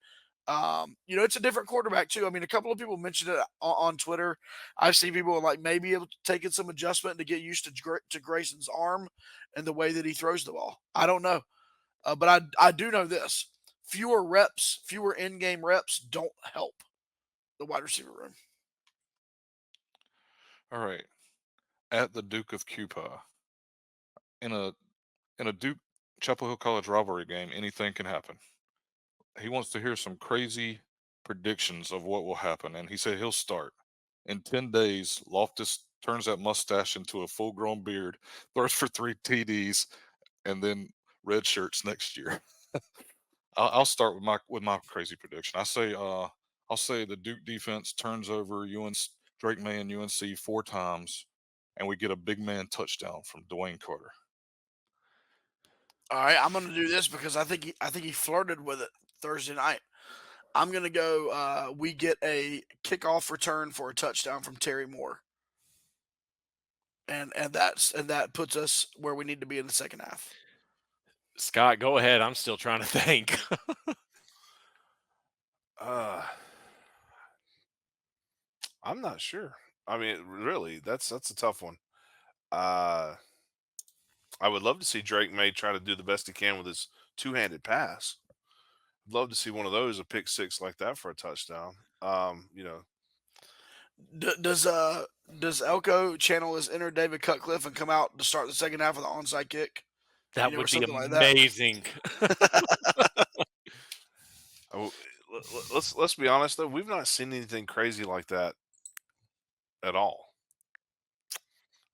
It's a different quarterback too. I mean, a couple of people mentioned it on Twitter. I've seen people like maybe able to take in some adjustment to get used to Grayson's arm and the way that he throws the ball. I don't know, but I do know this: fewer reps, fewer in-game reps don't help the wide receiver room. All right, at the Duke of Cupa in a Duke Chapel Hill College rivalry game, anything can happen. He wants to hear some crazy predictions of what will happen, and he said he'll start. In 10 days, Loftus turns that mustache into a full grown beard, throws for 3 TDs, and then red shirts next year. I'll start with my crazy prediction. I'll say the Duke defense turns over UNC Drake May and UNC 4 times, and we get a big man touchdown from Dwayne Carter. All right, I'm going to do this because I think he flirted with it Thursday night. I'm going to go. We get a kickoff return for a touchdown from Terry Moore, and that puts us where we need to be in the second half. Scott, go ahead. I'm still trying to think. Uh, I'm not sure. I mean, really, that's a tough one. Uh, I would love to see Drake May try to do the best he can with his two-handed pass. I'd love to see one of those, a pick six like that for a touchdown. Does Elko channel his inner David Cutcliffe and come out to start the second half with an onside kick? That would Or be something like that. amazing. Oh, let's be honest though, we've not seen anything crazy like that at all.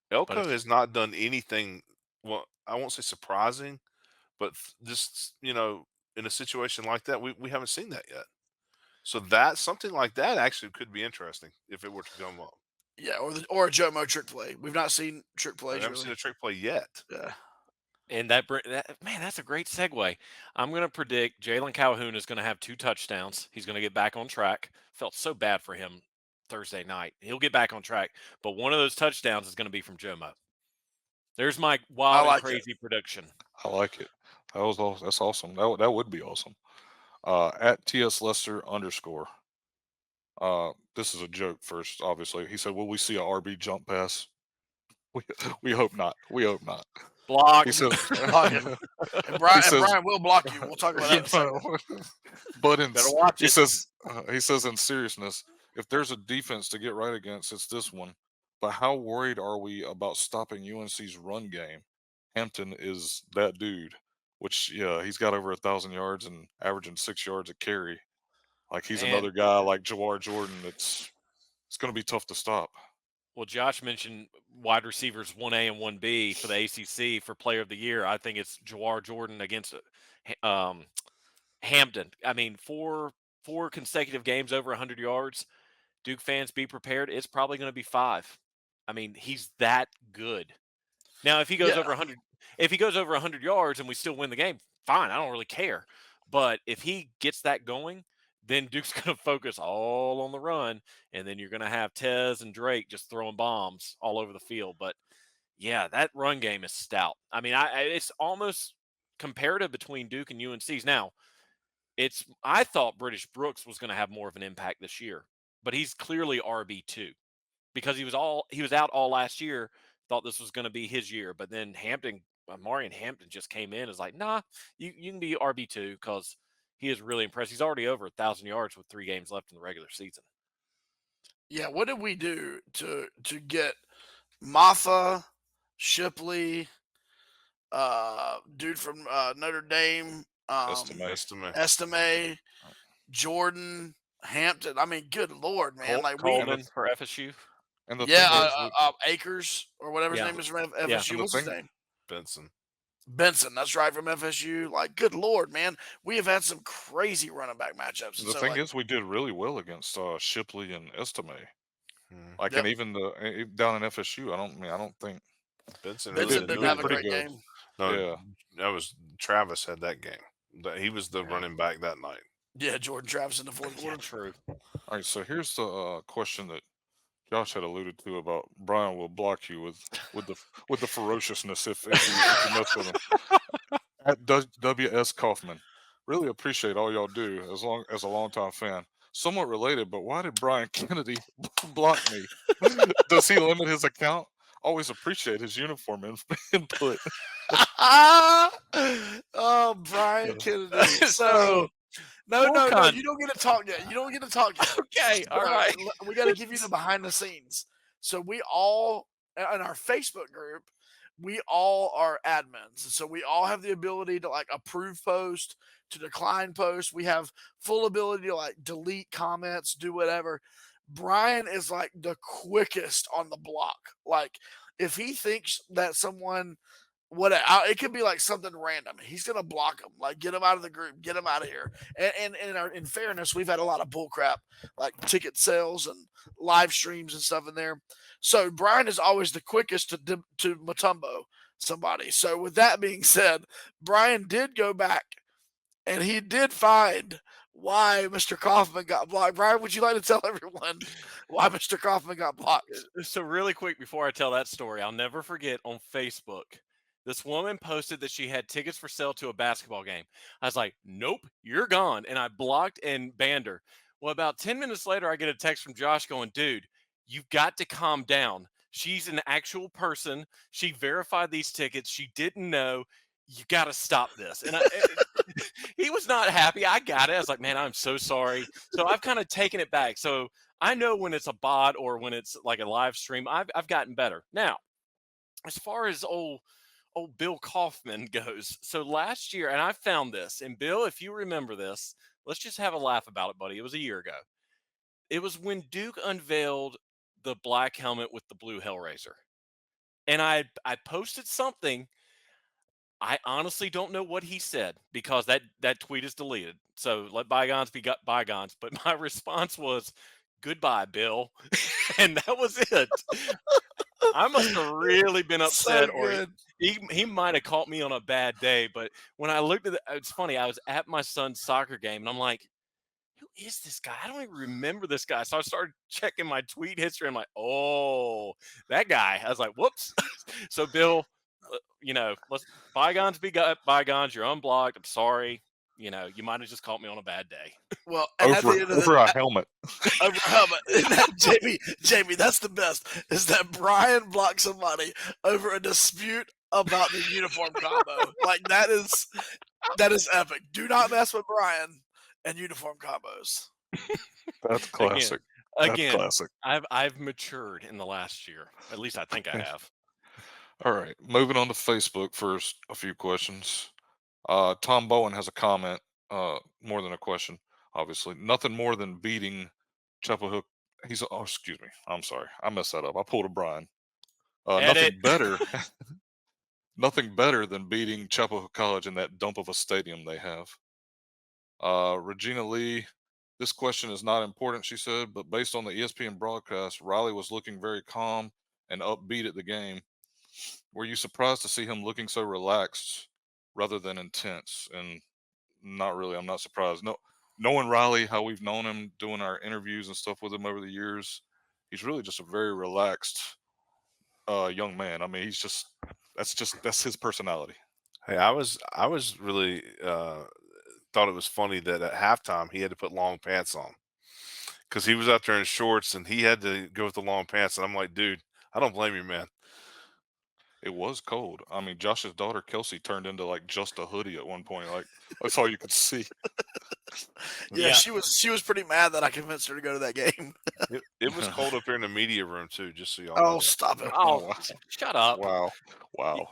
But Elko if has not done anything. Well, I won't say surprising, but just in a situation like that, we haven't seen that yet. So that something like that actually could be interesting if it were to come up. Yeah, or a Jomo trick play. We've not seen trick I plays haven't seen really. a trick play yet. Yeah. And that man, that's a great segue. I'm going to predict Jalen Calhoun is going to have 2 touchdowns. He's going to get back on track. Felt so bad for him Thursday night. He'll get back on track, but one of those touchdowns is going to be from Jomo. There's my I wild and like it. crazy prediction. I like it. That's awesome. That would be awesome. At TS Lester _. This is a joke first, obviously. He said, "Will we see a RB jump pass?" We hope not. We hope not. Block. He says. Block him. And He says, Brian will block you. We'll talk about that in a second. but in Better watch he it. says in seriousness, if there's a defense to get right against, it's this one. But how worried are we about stopping UNC's run game? Hampton is that dude, which yeah, he's got over 1,000 yards and averaging 6 yards a carry. Like he's And another guy like Jawar Jordan. It's going to be tough to stop. well, Josh mentioned wide receivers 1A and 1B for the ACC for Player of the Year. I think it's Jawar Jordan against Hampton. I mean, four consecutive games over 100 yards. Duke fans, be prepared. It's probably going to be 5. I mean, he's that good. Now, if he goes Yeah. over 100, if he goes over 100 yards and we still win the game, fine. I don't really care. But if he gets that going, then Duke's going to focus all on the run, and then you're going to have Tez and Drake just throwing bombs all over the field. But yeah, that run game is stout. I mean, it's almost comparative between Duke and UNC's. Now, I thought British Brooks was going to have more of an impact this year, but he's clearly RB2 because he was out all last year. Thought this was going to be his year, but then Marion Hampton just came in. Is like, nah, you can be RB2 because he is really impressed. He's already over 1,000 yards with 3 games left in the regular season. Yeah. What did we do to get Maffa, Shipley, dude from Notre Dame, Estime, Jordan, Hampton? I mean, good lord, man! Like Coleman for FSU. And the yeah, thing is, Akers or whatever his Yeah. name is from Yeah. FSU. And the What's his thing- name? Benson. That's right, from FSU. Like, good lord, man, we have had some crazy running back matchups. the thing is, we did really well against Shipley and Estime. Like, Yep. and even down in FSU, I don't think Benson Benson really didn't have a pretty great good. game. No, Yeah. that was Travis had that game. He was the running back that night. Yeah, Jordan Travis in the fourth Yeah, quarter. true. All right, so here's the question that Josh had alluded to about Brian will block you with the ferociousness if you mess with him. At WS Kaufman, really appreciate all y'all do as a longtime fan. Somewhat related, but why did Brian Kennedy block me? Does he limit his account? Always appreciate his uniform input. Oh, Brian Kennedy. So no, you don't get to talk yet. You don't get to talk yet. Okay, all right. We got to give you the behind the scenes. So we all in our Facebook group, we all are admins. So we all have the ability to like approve post, to decline post. We have full ability to like delete comments, do whatever. Brian is like the quickest on the block. Like if he thinks that someone it could be like something random. He's gonna block them, like get them out of the group, get them out of here. And in fairness, we've had a lot of bullcrap, like ticket sales and live streams and stuff in there. So Brian is always the quickest to Mutombo somebody. So with that being said, Brian did go back and he did find why Mr. Kaufman got blocked. Brian, would you like to tell everyone why Mr. Kaufman got blocked? So really quick before I tell that story, I'll never forget on Facebook, this woman posted that she had tickets for sale to a basketball game. I was like, nope, you're gone. And I blocked and banned her. Well, about 10 minutes later, I get a text from Josh going, dude, you've got to calm down. She's an actual person. She verified these tickets. She didn't know. You got to stop this. And he was not happy. I got it. I was like, man, I'm so sorry. So I've kind of taken it back. So I know when it's a bot or when it's like a live stream, I've gotten better. Now, as far as old Bill Kaufman goes. So last year, and I found this, and Bill, if you remember this, let's just have a laugh about it, buddy. It was a year ago. It was when Duke unveiled the black helmet with the blue Hellraiser. And I posted something. I honestly don't know what he said because that tweet is deleted. So let bygones be bygones. But my response was, "Goodbye, Bill," and that was it. I must have really been So upset, or good. he might have caught me on a bad day. But when I looked at it's funny. I was at my son's soccer game, and I'm like, "Who is this guy? I don't even remember this guy." So I started checking my tweet history. I'm like, "Oh, that guy." I was like, "Whoops." So Bill, let's bygones be bygones. You're unblocked. I'm sorry. You might have just caught me on a bad day. Well, and at the end of the Over a helmet. over helmet, and that, Jamie, that's the best. Is that Brian blocked somebody over a dispute about the uniform combo? Like that is epic. Do not mess with Brian and uniform combos. That's Again, classic. That's again, classic. I've matured in the last year. At least I think I have. All right, moving on to Facebook for a few questions. Tom Bowen has a comment, more than a question, obviously. Nothing more than beating Chapel Hill. Oh, excuse me. I'm sorry. I messed that up. I pulled a Brian. Edit. Nothing better than beating Chapel Hill College in that dump of a stadium they have. Regina Lee, this question is not important, she said, but based on the ESPN broadcast, Riley was looking very calm and upbeat at the game. Were you surprised to see him looking so relaxed rather than intense? And not really. I'm not surprised. No, knowing Riley, how we've known him, doing our interviews and stuff with him over the years, he's really just a very relaxed young man. I mean, that's his personality. Hey, I was really thought it was funny that at halftime he had to put long pants on because he was out there in shorts and he had to go with the long pants. And I'm like, dude, I don't blame you, man. It was cold. I mean, Josh's daughter Kelsey turned into like just a hoodie at one point. Like that's all you could see. Yeah, Yeah. she was pretty mad that I convinced her to go to that game. It was cold up there in the media room too, just so y'all know Oh, that. stop it. Oh, Wow. shut up. Wow. Y- Wow.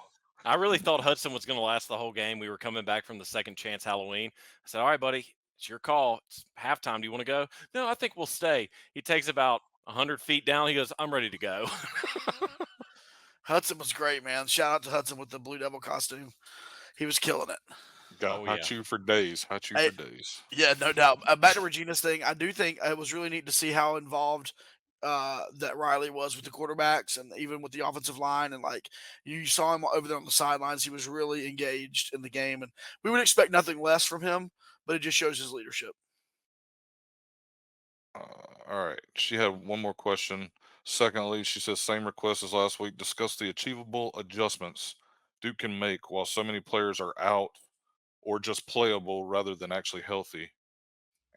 I really thought Hudson was going to last the whole game. We were coming back from the second chance Halloween. I said, "All right, buddy, it's your call. It's halftime. Do you want to go?" "No, I think we'll stay." He takes about 100 feet down. He goes, "I'm ready to go." Hudson was great, man. Shout out to Hudson with the Blue Devil costume. He was killing it. Got Oh, yeah. hot you for days. Hot you Hey, for days. yeah, no doubt. Back to Regina's thing, I do think it was really neat to see how involved that Riley was with the quarterbacks and even with the offensive line. And like you saw him over there on the sidelines, he was really engaged in the game. And we would expect nothing less from him, but it just shows his leadership. All right. She had one more question. Secondly, she says same request as last week. Discuss the achievable adjustments Duke can make while so many players are out or just playable rather than actually healthy.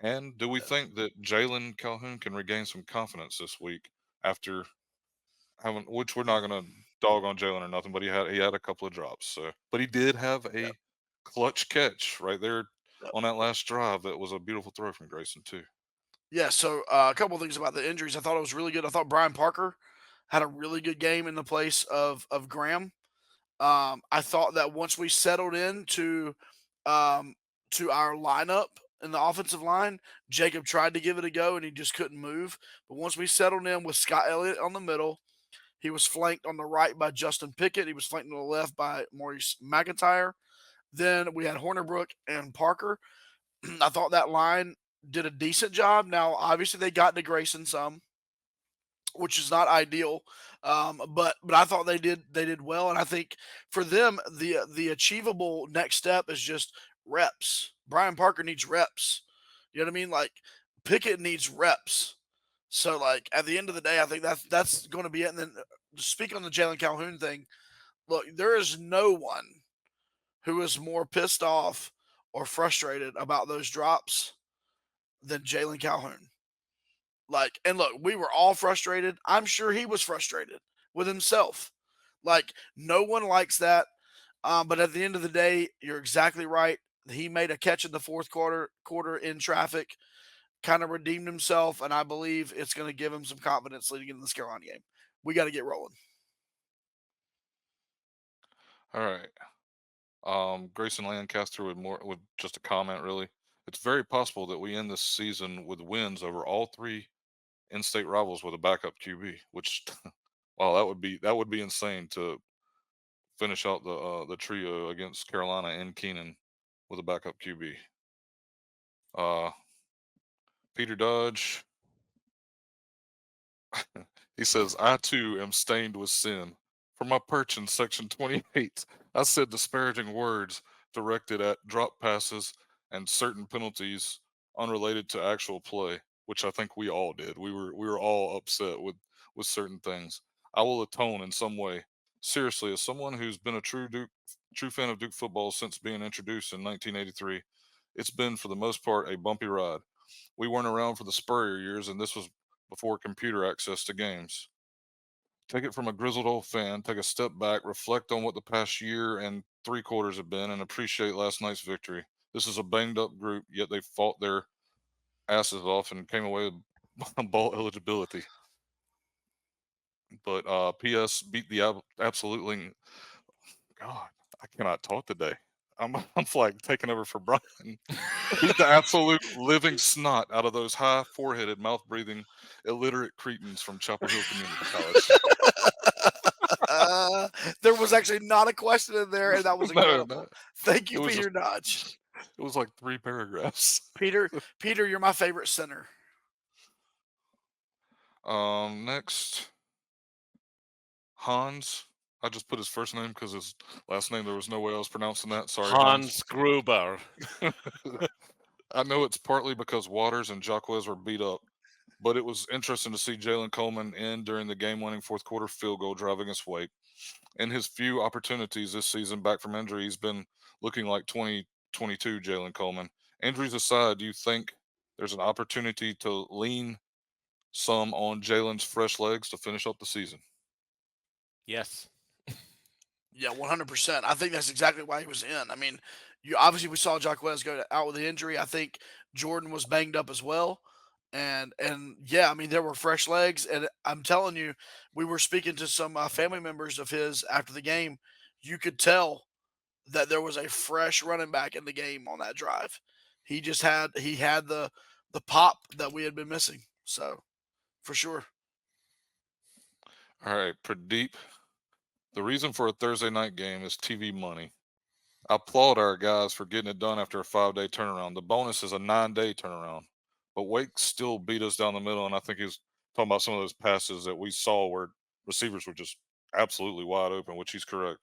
And do we think that Jalen Calhoun can regain some confidence this week after having, which we're not going to dog on Jalen or nothing, but he had a couple of drops. So, but he did have Yep, a clutch catch right there yep. on that last drive. That was a beautiful throw from Grayson too. Yeah, so a couple of things about the injuries. I thought it was really good. I thought Brian Parker had a really good game in the place of Graham. I thought that once we settled um, to our lineup in the offensive line, Jacob tried to give it a go and he just couldn't move. But once we settled in with Scott Elliott on the middle, he was flanked on the right by Justin Pickett. He was flanked on the left by Maurice McIntyre. Then we had Hornerbrook and Parker. I thought that line did a decent job. Now, obviously, they got to Grayson some, which is not ideal. But I thought they did well, and I think for them the achievable next step is just reps. Brian Parker needs reps. You know what I mean? Like Pickett needs reps. So like at the end of the day, I think that's going to be it. And then to speak on the Jalen Calhoun thing, look, there is no one who is more pissed off or frustrated about those drops than Jalen Calhoun. Like, and look, we were all frustrated. I'm sure he was frustrated with himself. Like, no one likes that. But at the end of the day, you're exactly right. He made a catch in the fourth quarter in traffic, kind of redeemed himself, and I believe it's going to give him some confidence leading into this Carolina game. We got to get rolling. All right. Grayson Lancaster with just a comment really. It's very possible that we end this season with wins over all three in-state rivals with a backup QB, which wow, that would be insane to finish out the trio against Carolina and Keenan with a backup QB. Uh, Peter Dodge, he says, I too am stained with sin. From my perch in section 28, I said disparaging words directed at drop passes and certain penalties unrelated to actual play, which I think we all did. We were all upset with certain things. I will atone in some way. Seriously, as someone who's been a true fan of Duke football since being introduced in 1983, it's been for the most part a bumpy ride. We weren't around for the Spurrier years, and this was before computer access to games. Take it from a grizzled old fan, take a step back, reflect on what the past year and three quarters have been, and appreciate last night's victory. This is a banged up group, yet they fought their asses off and came away with ball eligibility. But PS beat the absolutely. God, I cannot talk today. I'm like taking over for Brian. Beat the absolute living snot out of those high foreheaded, mouth breathing, illiterate cretins from Chapel Hill Community College. There was actually not a question in there, and that was No, incredible. no. Thank It you, was just Peter Dodge. it was like 3 paragraphs. Peter, you're my favorite center. Next, Hans. I just put his first name because his last name there was no way I was pronouncing that. Sorry, Hans Gruber. I know it's partly because Waters and Jacquez were beat up, but it was interesting to see Jalen Coleman in during the game-winning fourth quarter field goal driving us weight. In his few opportunities this season back from injury, he's been looking like 2022 Jalen Coleman. Injuries aside, do you think there's an opportunity to lean some on Jalen's fresh legs to finish up the season? Yes. Yeah, 100%. I think that's exactly why he was in. I mean, you obviously we saw Jacquez go out with the injury. I think Jordan was banged up as well. And yeah, I mean there were fresh legs, and I'm telling you, we were speaking to some family members of his after the game. You could tell that there was a fresh running back in the game on that drive. He had the pop that we had been missing. So for sure. All right, Pradeep. The reason for a Thursday night game is TV money. I applaud our guys for getting it done after a 5-day turnaround. The bonus is a 9-day turnaround. But Wake still beat us down the middle, and I think he was talking about some of those passes that we saw where receivers were just absolutely wide open, which he's correct.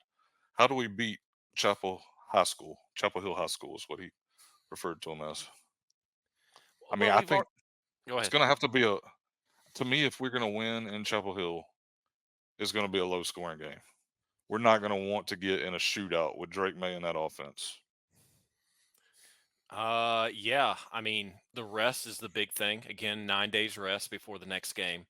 How do we beat Chapel High School? Chapel Hill High School is what he referred to them as. I mean, Well, I we've think go it's ahead. going to have to be to me, if we're going to win in Chapel Hill, it's going to be a low scoring game. We're not going to want to get in a shootout with Drake May in that offense. Yeah. I mean, the rest is the big thing. Again, 9 days rest before the next game.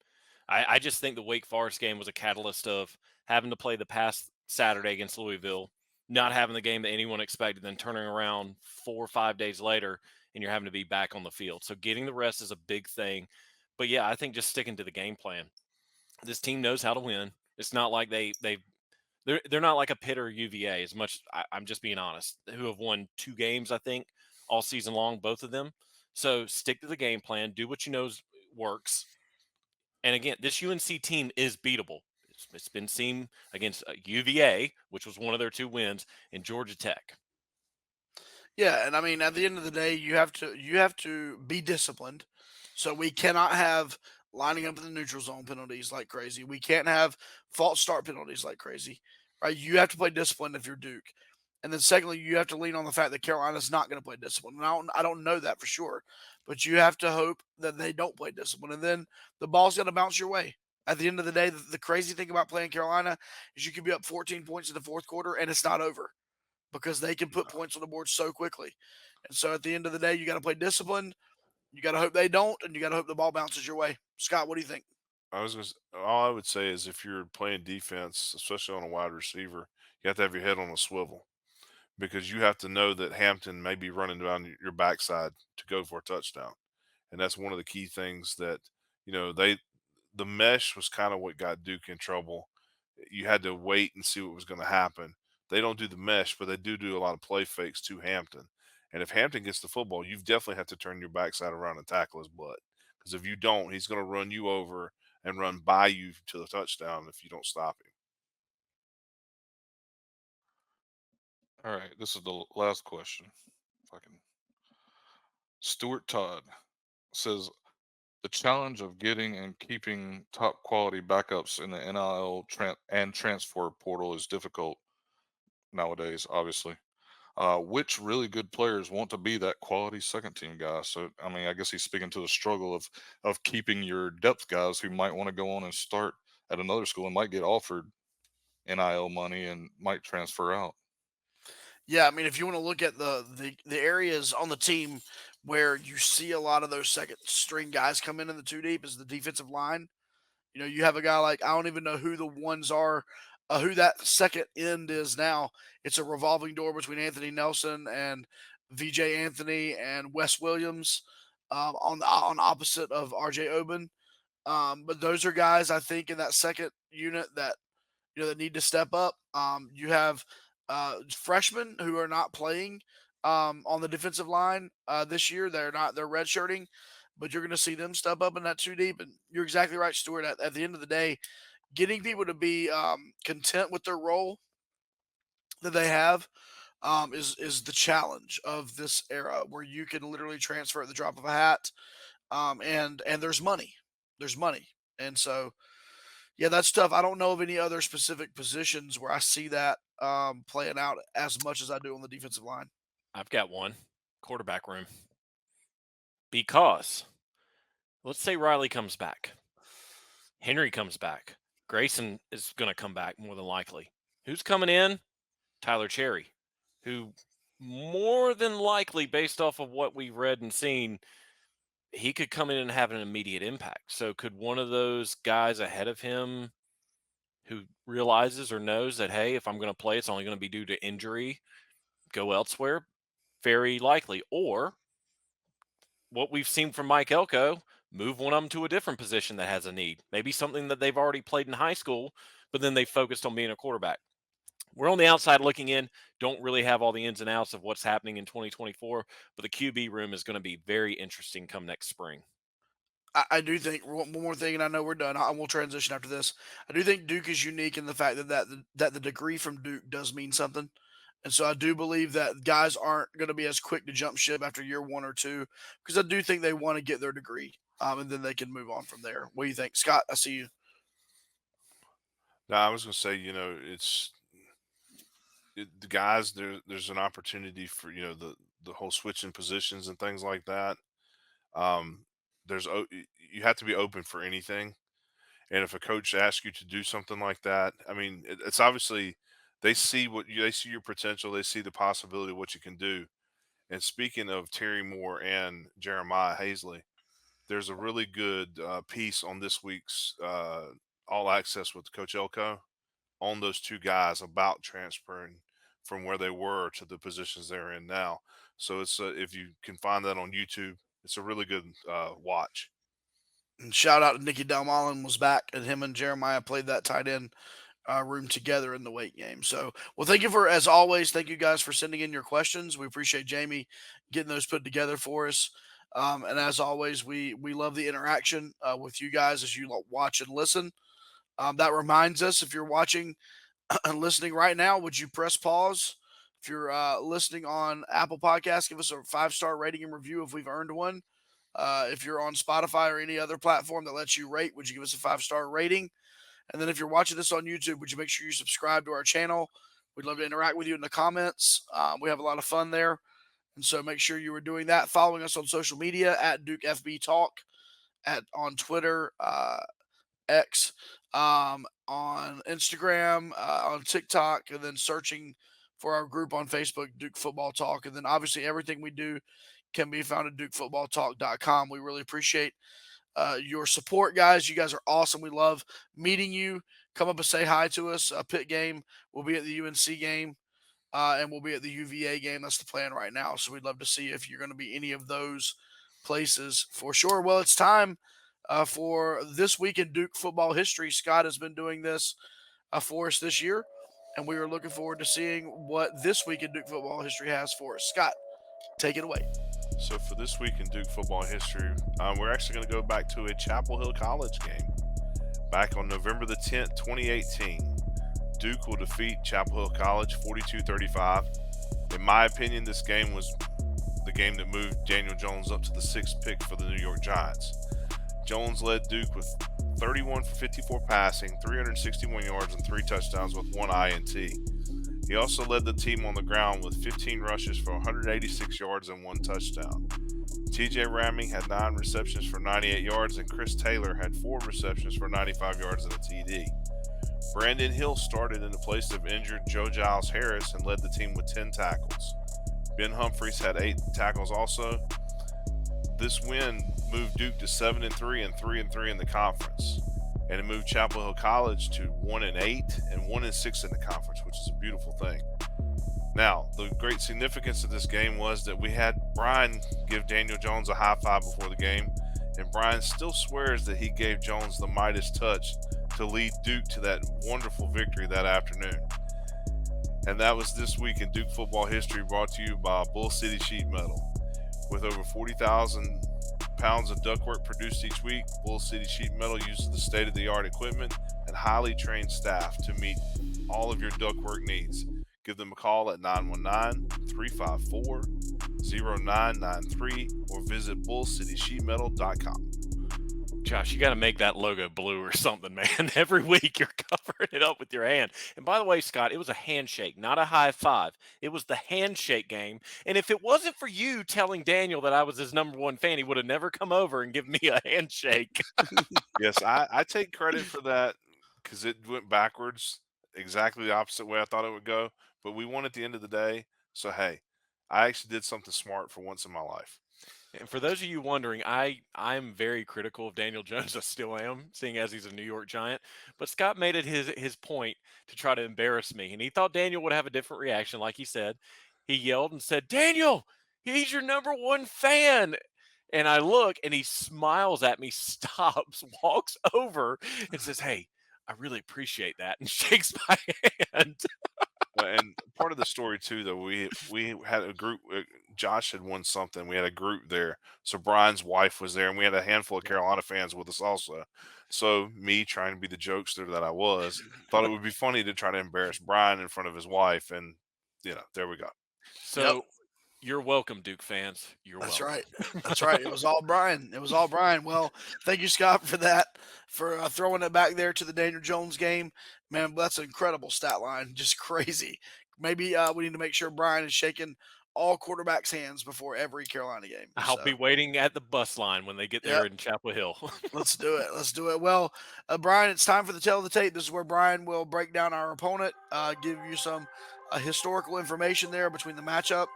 I just think the Wake Forest game was a catalyst of having to play the past Saturday against Louisville, not having the game that anyone expected, then turning around 4 or 5 days later and you're having to be back on the field. So getting the rest is a big thing. But yeah, I think just sticking to the game plan. This team knows how to win. It's not like they're not like a Pitt or UVA. As much I'm just being honest, who have won 2 games I think all season long, both of them. So stick to the game plan, do what you know works. And again, this UNC team is beatable. It's been seen against UVA, which was one of their 2 wins, and Georgia Tech. Yeah, and I mean, at the end of the day, you have to be disciplined. So we cannot have lining up in the neutral zone penalties like crazy. We can't have false start penalties like crazy, right? You have to play disciplined if you're Duke. And then secondly, you have to lean on the fact that Carolina's not going to play discipline. And I don't know that for sure, but you have to hope that they don't play discipline. And then the ball's going to bounce your way. At the end of the day, the crazy thing about playing Carolina is you could be up 14 points in the fourth quarter and it's not over because they can put points on the board so quickly. And so at the end of the day, you got to play disciplined. You got to hope they don't, and you got to hope the ball bounces your way. Scott, what do you think? All I would say is if you're playing defense, especially on a wide receiver, you have to have your head on a swivel because you have to know that Hampton may be running down your backside to go for a touchdown. And that's one of the key things that, the mesh was kind of what got Duke in trouble. You had to wait and see what was going to happen. They don't do the mesh, but they do a lot of play fakes to Hampton. And if Hampton gets the football, you definitely have to turn your backside around and tackle his butt. Because if you don't, he's going to run you over and run by you to the touchdown if you don't stop him. All right, this is the last question. If I can. Stuart Todd says the challenge of getting and keeping top quality backups in the NIL and transfer portal is difficult nowadays, obviously. Which really good players want to be that quality second team guy? So, I mean, I guess he's speaking to the struggle of keeping your depth guys who might want to go on and start at another school and might get offered NIL money and might transfer out. Yeah, I mean, if you want to look at the areas on the team where you see a lot of those second string guys come in the two deep is the defensive line. You know, you have a guy like I don't even know who the ones are, who that second end is now. It's a revolving door between Anthony Nelson and VJ Anthony and Wes Williams on opposite of RJ Oben. But those are guys I think in that second unit that that need to step up. You have freshmen who are not playing on the defensive line this year. They're redshirting, but you're going to see them step up in that two deep. And you're exactly right, Stuart. At the end of the day, getting people to be content with their role that they have is the challenge of this era, where you can literally transfer at the drop of a hat, and there's money, and so yeah, that's tough. I don't know of any other specific positions where I see that playing out as much as I do on the defensive line. I've got one quarterback room because let's say Riley comes back, Henry comes back, Grayson is going to come back more than likely. Who's coming in? Tyler Cherry, who more than likely, based off of what we've read and seen, he could come in and have an immediate impact. So could one of those guys ahead of him who realizes or knows that, hey, if I'm going to play, it's only going to be due to injury, go elsewhere? Very likely. Or what we've seen from Mike Elko, move one of them to a different position that has a need. Maybe something that they've already played in high school, but then they focused on being a quarterback. We're on the outside looking in, don't really have all the ins and outs of what's happening in 2024, but the QB room is going to be very interesting come next spring. I do think one more thing, and I know we're done. I will transition after this. I do think Duke is unique in the fact that the degree from Duke does mean something, and so I do believe that guys aren't going to be as quick to jump ship after year one or two, because I do think they want to get their degree, and then they can move on from there. What do you think, Scott? I see you. Now, I was going to say, the guys, there's an opportunity for, the whole switching positions and things like that. Um, you have to be open for anything. And if a coach asks you to do something like that, I mean, it's obviously they see they see your potential, they see the possibility of what you can do. And speaking of Terry Moore and Jeremiah Hazley, there's a really good piece on this week's All Access with Coach Elko on those two guys about transferring from where they were to the positions they're in now. So it's if you can find that on YouTube, it's a really good watch. And shout out to Nicky Dalmolin was back, and him and Jeremiah played that tight end room together in the weight game. So, well, thank you as always, thank you guys for sending in your questions. We appreciate Jamie getting those put together for us. And as always, we love the interaction with you guys as you watch and listen. That reminds us, if you're watching and listening right now, would you press pause? If you're listening on Apple Podcasts, give us a 5-star rating and review if we've earned one. If you're on Spotify or any other platform that lets you rate, would you give us a 5-star rating? And then if you're watching this on YouTube, would you make sure you subscribe to our channel? We'd love to interact with you in the comments. We have a lot of fun there. And so make sure you are doing that. Following us on social media at Duke FB Talk, on Twitter, X, on Instagram, on TikTok, and then searching for our group on Facebook, Duke Football Talk. And then obviously everything we do can be found at DukeFootballTalk.com. We really appreciate your support, guys. You guys are awesome. We love meeting you. Come up and say hi to us. Pitt game. We'll be at the UNC game, and we'll be at the UVA game. That's the plan right now. So we'd love to see if you're going to be any of those places for sure. Well, it's time for This Week in Duke Football History. Scott has been doing this for us this year, and we are looking forward to seeing what This Week in Duke Football History has for us. Scott, take it away. So for This Week in Duke Football History, we're actually going to go back to a Chapel Hill College game back on November the 10th, 2018. Duke will defeat Chapel Hill College 42-35. In my opinion, this game was the game that moved Daniel Jones up to the 6th pick for the New York Giants. Jones led Duke with 31 for 54 passing, 361 yards, and 3 touchdowns with 1 INT. He also led the team on the ground with 15 rushes for 186 yards and 1 touchdown. TJ Ramming had 9 receptions for 98 yards, and Chris Taylor had 4 receptions for 95 yards and a TD. Brandon Hill started in the place of injured Joe Giles Harris and led the team with 10 tackles. Ben Humphreys had 8 tackles also. This win moved Duke to 7-3 and 3-3 in the conference, and it moved Chapel Hill College to 1-8 and 1-6 in the conference, which is a beautiful thing. Now, the great significance of this game was that we had Brian give Daniel Jones a high five before the game, and Brian still swears that he gave Jones the Midas touch to lead Duke to that wonderful victory that afternoon. And that was this week in Duke football history, brought to you by Bull City Sheet Metal. With over 40,000 pounds of ductwork produced each week, Bull City Sheet Metal uses the state-of-the-art equipment and highly trained staff to meet all of your ductwork needs. Give them a call at 919-354-0993 or visit bullcitysheetmetal.com. Josh, you got to make that logo blue or something, man. Every week you're covering it up with your hand. And by the way, Scott, it was a handshake, not a high five. It was the handshake game. And if it wasn't for you telling Daniel that I was his #1 fan, he would have never come over and given me a handshake. Yes, I take credit for that because it went backwards, exactly the opposite way I thought it would go. But we won at the end of the day. So, hey, I actually did something smart for once in my life. And for those of you wondering, I'm very critical of Daniel Jones. I still am, seeing as he's a New York Giant. But Scott made it his point to try to embarrass me. And he thought Daniel would have a different reaction. Like he said, he yelled and said, "Daniel, he's your #1 fan." And I look and he smiles at me, stops, walks over and says, "Hey, I really appreciate that," and shakes my hand. And part of the story too, though, we had a group. Josh had won something. We had a group there, so Brian's wife was there, and we had a handful of Carolina fans with us also. So me, trying to be the jokester that I was, thought it would be funny to try to embarrass Brian in front of his wife, and there we go. So you're welcome, Duke fans. You're That's welcome. right. That's right. It was all Brian. It was all Brian. Well, thank you, Scott, for that, for throwing it back there to the Daniel Jones game. Man, that's an incredible stat line. Just crazy. Maybe we need to make sure Brian is shaking all quarterbacks' hands before every Carolina game. I'll be waiting at the bus line when they get there in Chapel Hill. Let's do it. Let's do it. Well, Brian, it's time for the tale of the tape. This is where Brian will break down our opponent, give you some historical information there between the matchup,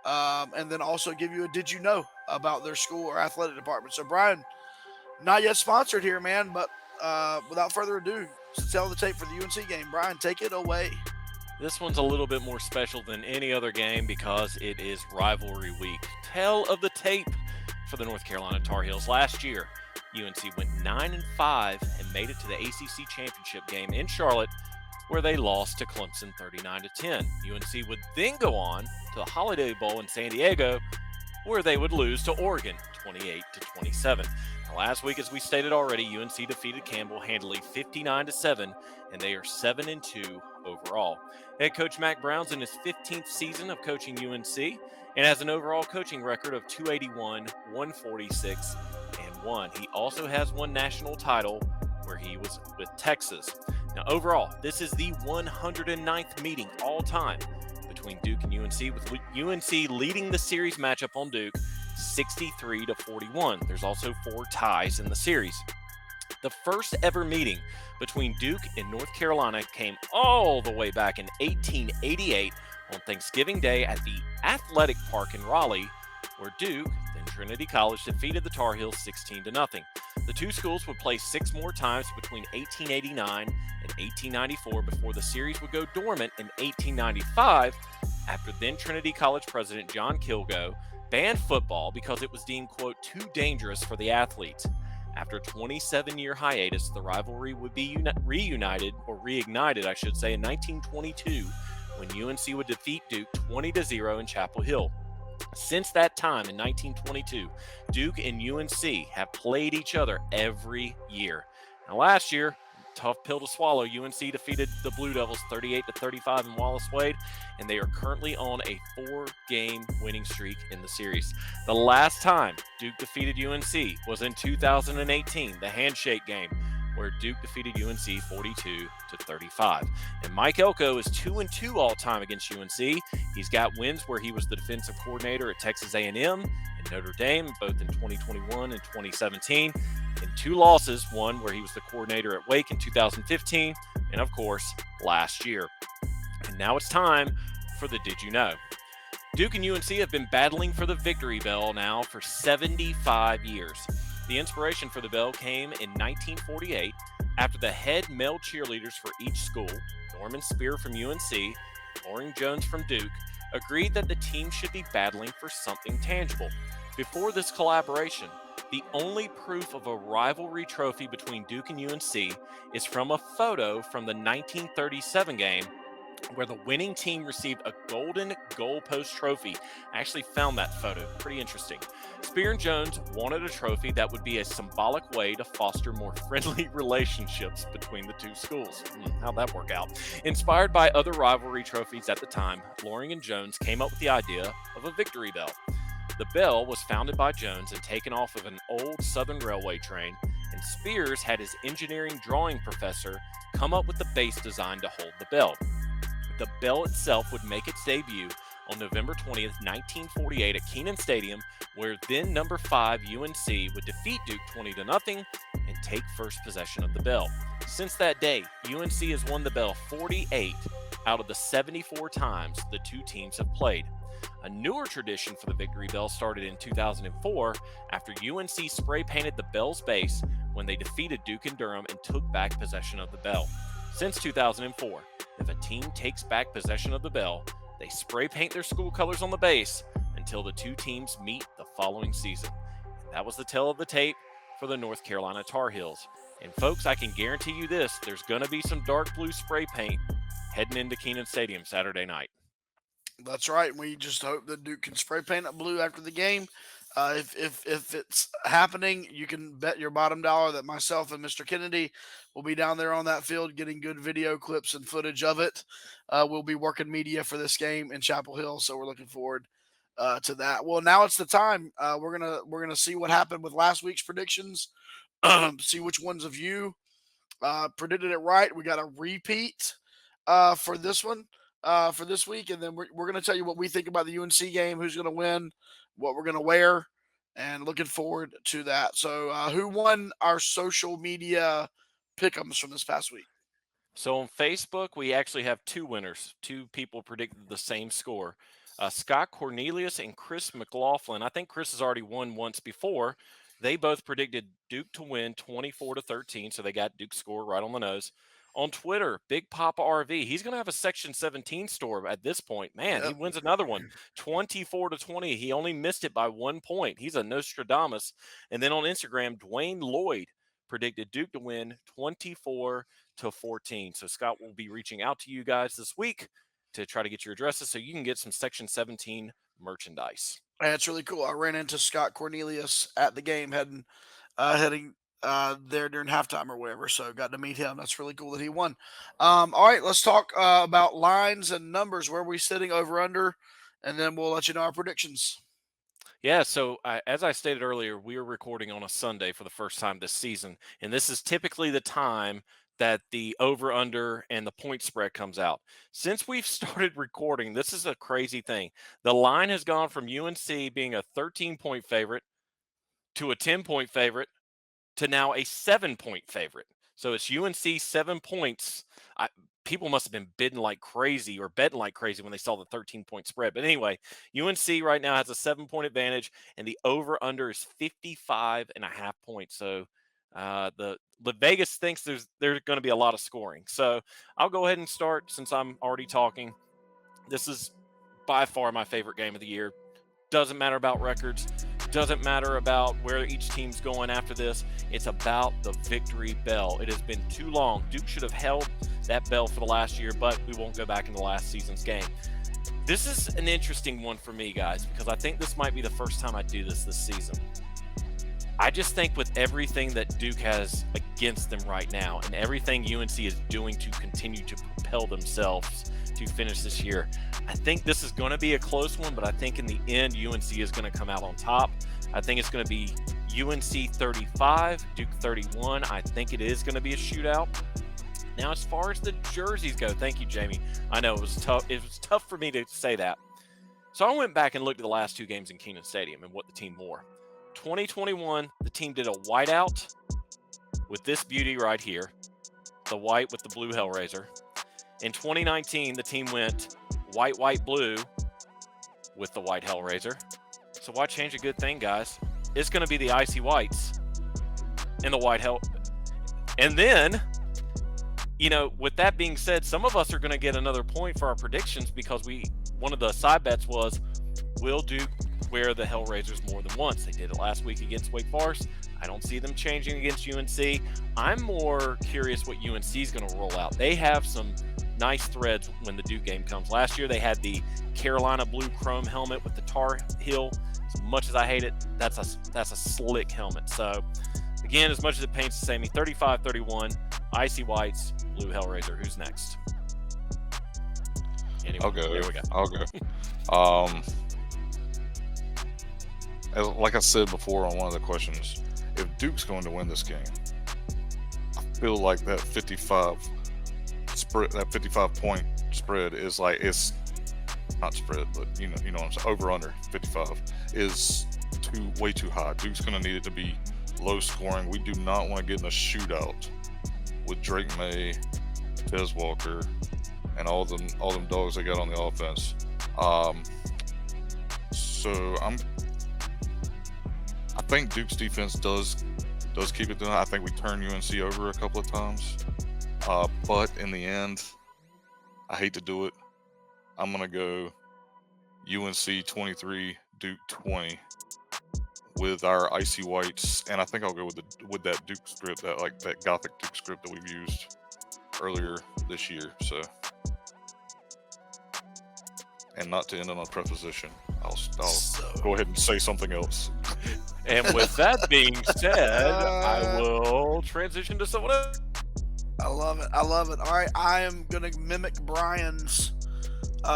and then also give you a did you know about their school or athletic department. So, Brian, not yet sponsored here, man, but without further ado, it's the tale of the tape for the UNC game. Brian, take it away. This one's a little bit more special than any other game because it is rivalry week. Tale of the tape for the North Carolina Tar Heels. Last year, UNC went 9-5 and made it to the ACC championship game in Charlotte, where they lost to Clemson 39-10. UNC would then go on to the Holiday Bowl in San Diego, where they would lose to Oregon 28-27. Now, last week, as we stated already, UNC defeated Campbell handily 59-7, and they are 7-2 overall. Head coach Mac Brown's in his 15th season of coaching UNC and has an overall coaching record of 281, 146, and 1. He also has one national title where he was with Texas. Now, overall, this is the 109th meeting all time between Duke and UNC, with UNC leading the series matchup on Duke 63-41. There's also 4 ties in the series. The first ever meeting between Duke and North Carolina came all the way back in 1888 on Thanksgiving Day at the Athletic Park in Raleigh, where Duke, then Trinity College, defeated the Tar Heels 16-0. The two schools would play 6 more times between 1889 and 1894 before the series would go dormant in 1895 after then Trinity College president John Kilgo banned football because it was deemed, quote, too dangerous for the athletes. After a 27-year hiatus, the rivalry would be reignited, I should say, in 1922 when UNC would defeat Duke 20-0 in Chapel Hill. Since that time in 1922, Duke and UNC have played each other every year. Now last year, tough pill to swallow. UNC defeated the Blue Devils 38-35 in Wallace Wade, and they are currently on a 4-game winning streak in the series. The last time Duke defeated UNC was in 2018, the handshake game, where Duke defeated UNC 42-35. And Mike Elko is 2-2 all time against UNC. He's got wins where he was the defensive coordinator at Texas A&M and Notre Dame, both in 2021 and 2017, and 2 losses, one where he was the coordinator at Wake in 2015, and of course, last year. And now it's time for the Did You Know? Duke and UNC have been battling for the victory bell now for 75 years. The inspiration for the bell came in 1948 after the head male cheerleaders for each school, Norman Spear from UNC, Loring Jones from Duke, agreed that the team should be battling for something tangible. Before this collaboration, the only proof of a rivalry trophy between Duke and UNC is from a photo from the 1937 game where the winning team received a golden goalpost trophy. I actually found that photo. Pretty interesting. Spear and Jones wanted a trophy that would be a symbolic way to foster more friendly relationships between the two schools. How'd that work out? Inspired by other rivalry trophies at the time, Loring and Jones came up with the idea of a victory bell. The bell was founded by Jones and taken off of an old Southern Railway train, and Spears had his engineering drawing professor come up with the base design to hold the bell. The bell itself would make its debut on November 20th, 1948 at Kenan Stadium, where then number 5 UNC would defeat Duke 20-0 and take first possession of the bell. Since that day, UNC has won the bell 48 out of the 74 times the two teams have played. A newer tradition for the victory bell started in 2004 after UNC spray painted the bell's base when they defeated Duke and Durham and took back possession of the bell. Since 2004, if a team takes back possession of the bell, they spray paint their school colors on the base until the two teams meet the following season. And that was the tale of the tape for the North Carolina Tar Heels. And folks, I can guarantee you this, there's going to be some dark blue spray paint heading into Kenan Stadium Saturday night. That's right. We just hope that Duke can spray paint it blue after the game. If it's happening, you can bet your bottom dollar that myself and Mr. Kennedy will be down there on that field getting good video clips and footage of it. We'll be working media for this game in Chapel Hill, so we're looking forward to that. Well, now it's the time. We're gonna see what happened with last week's predictions. See which ones of you predicted it right. We got a repeat for this one. For this week, and then we're going to tell you what we think about the UNC game, who's going to win, what we're going to wear, and looking forward to that. So who won our social media pick'ems from this past week? So on Facebook, we actually have 2 winners. 2 people predicted the same score. Scott Cornelius and Chris McLaughlin. I think Chris has already won once before. They both predicted Duke to win 24-13, so they got Duke's score right on the nose. On Twitter, Big Papa RV, he's going to have a Section 17 store at this point. Man, He wins another one, 24-20. He only missed it by 1 point. He's a Nostradamus. And then on Instagram, Dwayne Lloyd predicted Duke to win 24-14. So Scott will be reaching out to you guys this week to try to get your addresses so you can get some Section 17 merchandise. That's really cool. I ran into Scott Cornelius at the game heading there during halftime or whatever, so got to meet him. That's really cool that he won. All right, let's talk about lines and numbers. Where are we sitting, over under, and then we'll let you know our predictions. Yeah, so as I stated earlier, we are recording on a Sunday for the first time this season, and this is typically the time that the over-under and the point spread comes out. Since we've started recording, this is a crazy thing. The line has gone from UNC being a 13-point favorite to a 10-point favorite to now a 7-point favorite. So it's UNC 7 points. People must have been bidding like crazy or betting like crazy when they saw the 13-point spread. But anyway, UNC right now has a 7-point advantage, and the over-under is 55.5 points. So the Vegas thinks there's going to be a lot of scoring. So I'll go ahead and start since I'm already talking. This is by far my favorite game of the year. Doesn't matter about records. Doesn't matter about where each team's going after this. It's about the victory bell. It has been too long. Duke should have held that bell for the last year, but we won't go back into last season's game. This is an interesting one for me, guys, because I think this might be the first time I do this season. I just think with everything that Duke has against them right now and everything UNC is doing to continue to propel themselves to finish this year, I think this is going to be a close one, but I think in the end, UNC is going to come out on top. I think it's going to be UNC 35, Duke 31. I think it is going to be a shootout. Now, as far as the jerseys go, thank you, Jamie. I know it was tough. It was tough for me to say that. So I went back and looked at the last two games in Kenan Stadium and what the team wore. 2021, the team did a whiteout with this beauty right here, the white with the blue Hellraiser. In 2019, the team went white, white, blue with the white Hellraiser. So why change a good thing, guys? It's going to be the icy whites and the white hell. And then, with that being said, some of us are going to get another point for our predictions because one of the side bets was, will Duke wear the Hellraisers more than once? They did it last week against Wake Forest. I don't see them changing against UNC. I'm more curious what UNC is going to roll out. They have some nice threads when the Duke game comes. Last year, they had the Carolina blue chrome helmet with the Tar Heel. As much as I hate it, that's a slick helmet. So, again, as much as it pains to say me, 35-31, icy whites, blue Hellraiser. Who's next? Anyway, I'll go. Here we go. I'll go. Like I said before on one of the questions, if Duke's going to win this game, I feel like that 55 spread, that 55-point spread is like, it's not spread, but you know what I'm saying, over under 55 is way too high. Duke's going to need it to be low scoring. We do not want to get in a shootout with Drake May, Des Walker, and all them dogs they got on the offense. So I think Duke's defense does keep it down. I think we turn UNC over a couple of times. But in the end, I hate to do it. I'm going to go UNC 23, Duke 20 with our icy whites. And I think I'll go with that Duke script, that Gothic Duke script that we've used earlier this year. So, and not to end on a preposition, I'll go ahead and say something else. And with that being said, I will transition to someone else. I love it. All right, I am going to mimic Brian's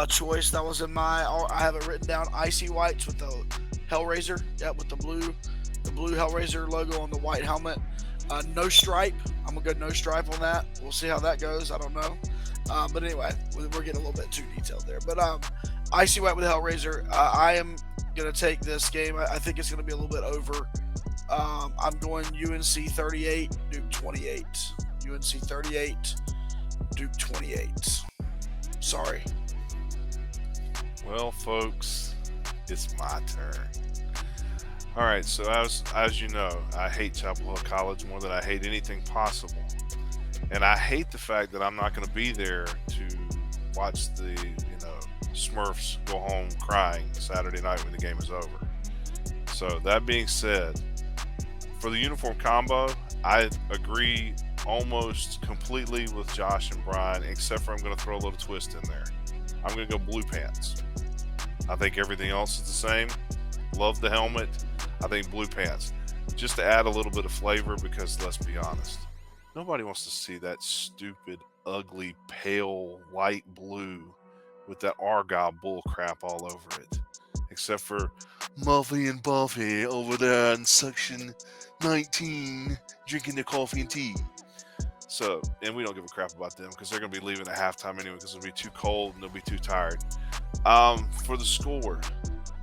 choice. That was I have it written down, icy whites with the Hellraiser. Yep, with the blue Hellraiser logo on the white helmet. No stripe. I'm going to go no stripe on that. We'll see how that goes. I don't know. But anyway, we're getting a little bit too detailed there. But icy white with Hellraiser. I am going to take this game. I think it's going to be a little bit over. I'm going UNC 38, Duke 28. UNC 38, Duke 28. Sorry. Well, folks, it's my turn. All right, so as you know, I hate Chapel Hill College more than I hate anything possible. And I hate the fact that I'm not going to be there to watch the, Smurfs go home crying Saturday night when the game is over. So that being said, for the uniform combo, I agree almost completely with Josh and Brian, except for I'm going to throw a little twist in there. I'm going to go blue pants. I think everything else is the same. Love the helmet. I think blue pants. Just to add a little bit of flavor, because let's be honest, nobody wants to see that stupid, ugly, pale, light blue with that Argyle bull crap all over it. Except for Muffy and Buffy over there in section 19 drinking their coffee and tea. So, and we don't give a crap about them because they're going to be leaving at halftime anyway because it'll be too cold and they'll be too tired. For the score,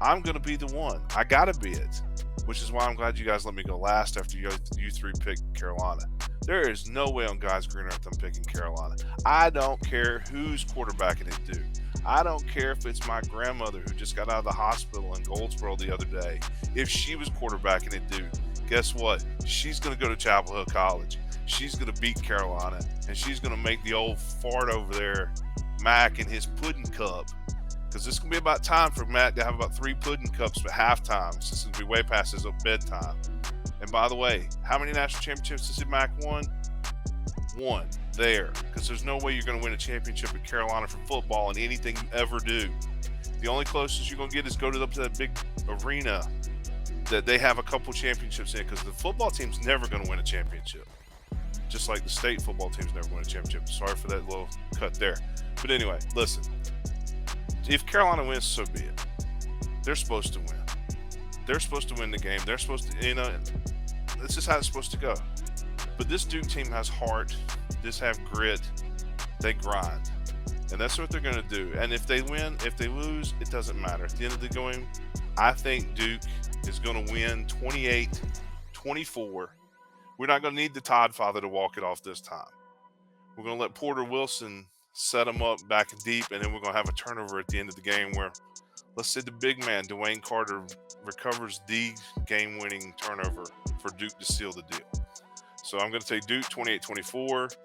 I'm going to be the one. I got to be it, which is why I'm glad you guys let me go last after you three picked Carolina. There is no way on Guys Green Earth I'm picking Carolina. I don't care who's quarterbacking it, Duke. I don't care if it's my grandmother who just got out of the hospital in Goldsboro the other day. If she was quarterbacking it, Duke, guess what? She's going to go to Chapel Hill College. She's going to beat Carolina, and she's going to make the old fart over there, Mac, in his pudding cup. Because it's going to be about time for Matt to have about 3 pudding cups at halftime, since it's going to be way past his bedtime. And by the way, how many national championships has Mac won? 1 there. Because there's no way you're going to win a championship at Carolina for football in anything you ever do. The only closest you're going to get is up to that big arena that they have a couple championships in, because the football team's never going to win a championship. Just like the state football team's never win a championship. Sorry for that little cut there. But anyway, listen. If Carolina wins, so be it. They're supposed to win. They're supposed to win the game. They're supposed to, that's just how it's supposed to go. But this Duke team has heart. This have grit. They grind. And that's what they're going to do. And if they win, if they lose, it doesn't matter. At the end of the game, I think Duke is going to win 28-24. We're not going to need the Todd father to walk it off this time. We're going to let Porter Wilson set them up back deep, and then we're going to have a turnover at the end of the game where, let's say, the big man, Dwayne Carter, recovers the game-winning turnover for Duke to seal the deal. So I'm going to take Duke 28-24.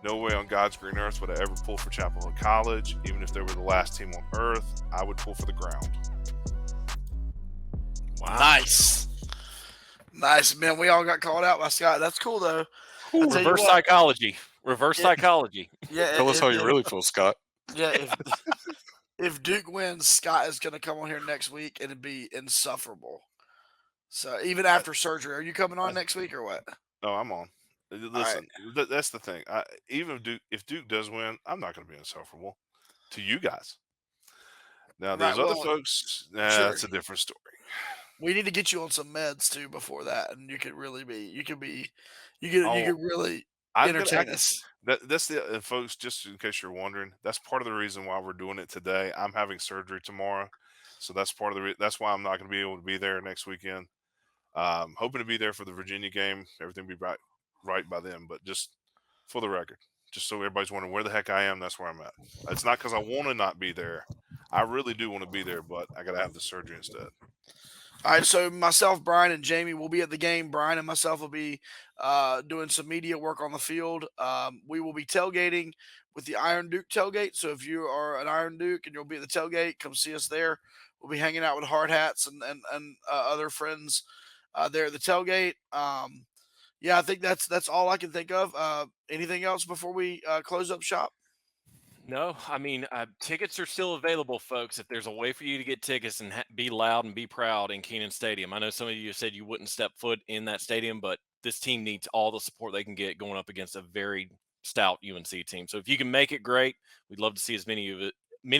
No way on God's green earth would I ever pull for Chapel Hill College. Even if they were the last team on earth, I would pull for the ground. Wow. Nice, man. We all got called out by Scott. That's cool, though. Reverse psychology. Reverse psychology. Yeah, Tell us how you really feel, Scott. Yeah, if Duke wins, Scott is going to come on here next week and it'd be insufferable. So even after surgery, are you coming on next week or what? No, I'm on. Listen, that's the thing. Even if Duke does win, I'm not going to be insufferable to you guys. Now, there's other folks. Sure. That's a different story. We need to get you on some meds too before that, and you could really entertain us. That's the folks. Just in case you're wondering, that's part of the reason why we're doing it today. I'm having surgery tomorrow, so that's part of that's why I'm not going to be able to be there next weekend. Hoping to be there for the Virginia game. Everything will be right by then, but just for the record, just so everybody's wondering where the heck I am, that's where I'm at. It's not because I want to not be there. I really do want to be there, but I got to have the surgery instead. All right, so myself, Brian, and Jamie will be at the game. Brian and myself will be doing some media work on the field. We will be tailgating with the Iron Duke tailgate. So if you are an Iron Duke and you'll be at the tailgate, come see us there. We'll be hanging out with hard hats and other friends there at the tailgate. Yeah, I think that's all I can think of. Anything else before we close up shop? No, I mean, tickets are still available, folks. If there's a way for you to get tickets and be loud and be proud in Kenan Stadium. I know some of you said you wouldn't step foot in that stadium, but this team needs all the support they can get going up against a very stout UNC team. So if you can make it, great. We'd love to see as many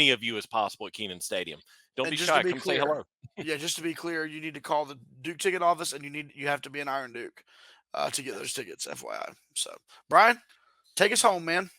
of you as possible at Kenan Stadium. Don't be shy. Come say hello. Yeah, just to be clear, you need to call the Duke ticket office, and you have to be an Iron Duke to get those tickets, FYI. So, Brian, take us home, man.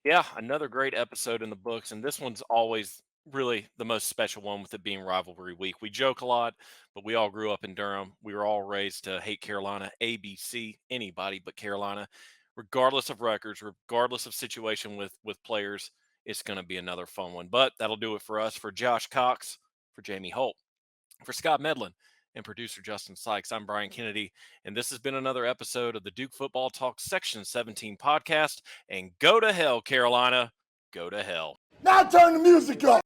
Yeah, another great episode in the books, and this one's always really the most special one with it being rivalry week. We joke a lot, but we all grew up in Durham. We were all raised to hate Carolina, ABC, anybody but Carolina. Regardless of records, regardless of situation with players, it's going to be another fun one. But that'll do it for us. For Josh Cox, for Jamie Holt, for Scott Medlin, and producer Justin Sykes, I'm Brian Kennedy, and this has been another episode of the Duke Football Talk Section 17 podcast. And go to hell, Carolina. Go to hell. Now turn the music up.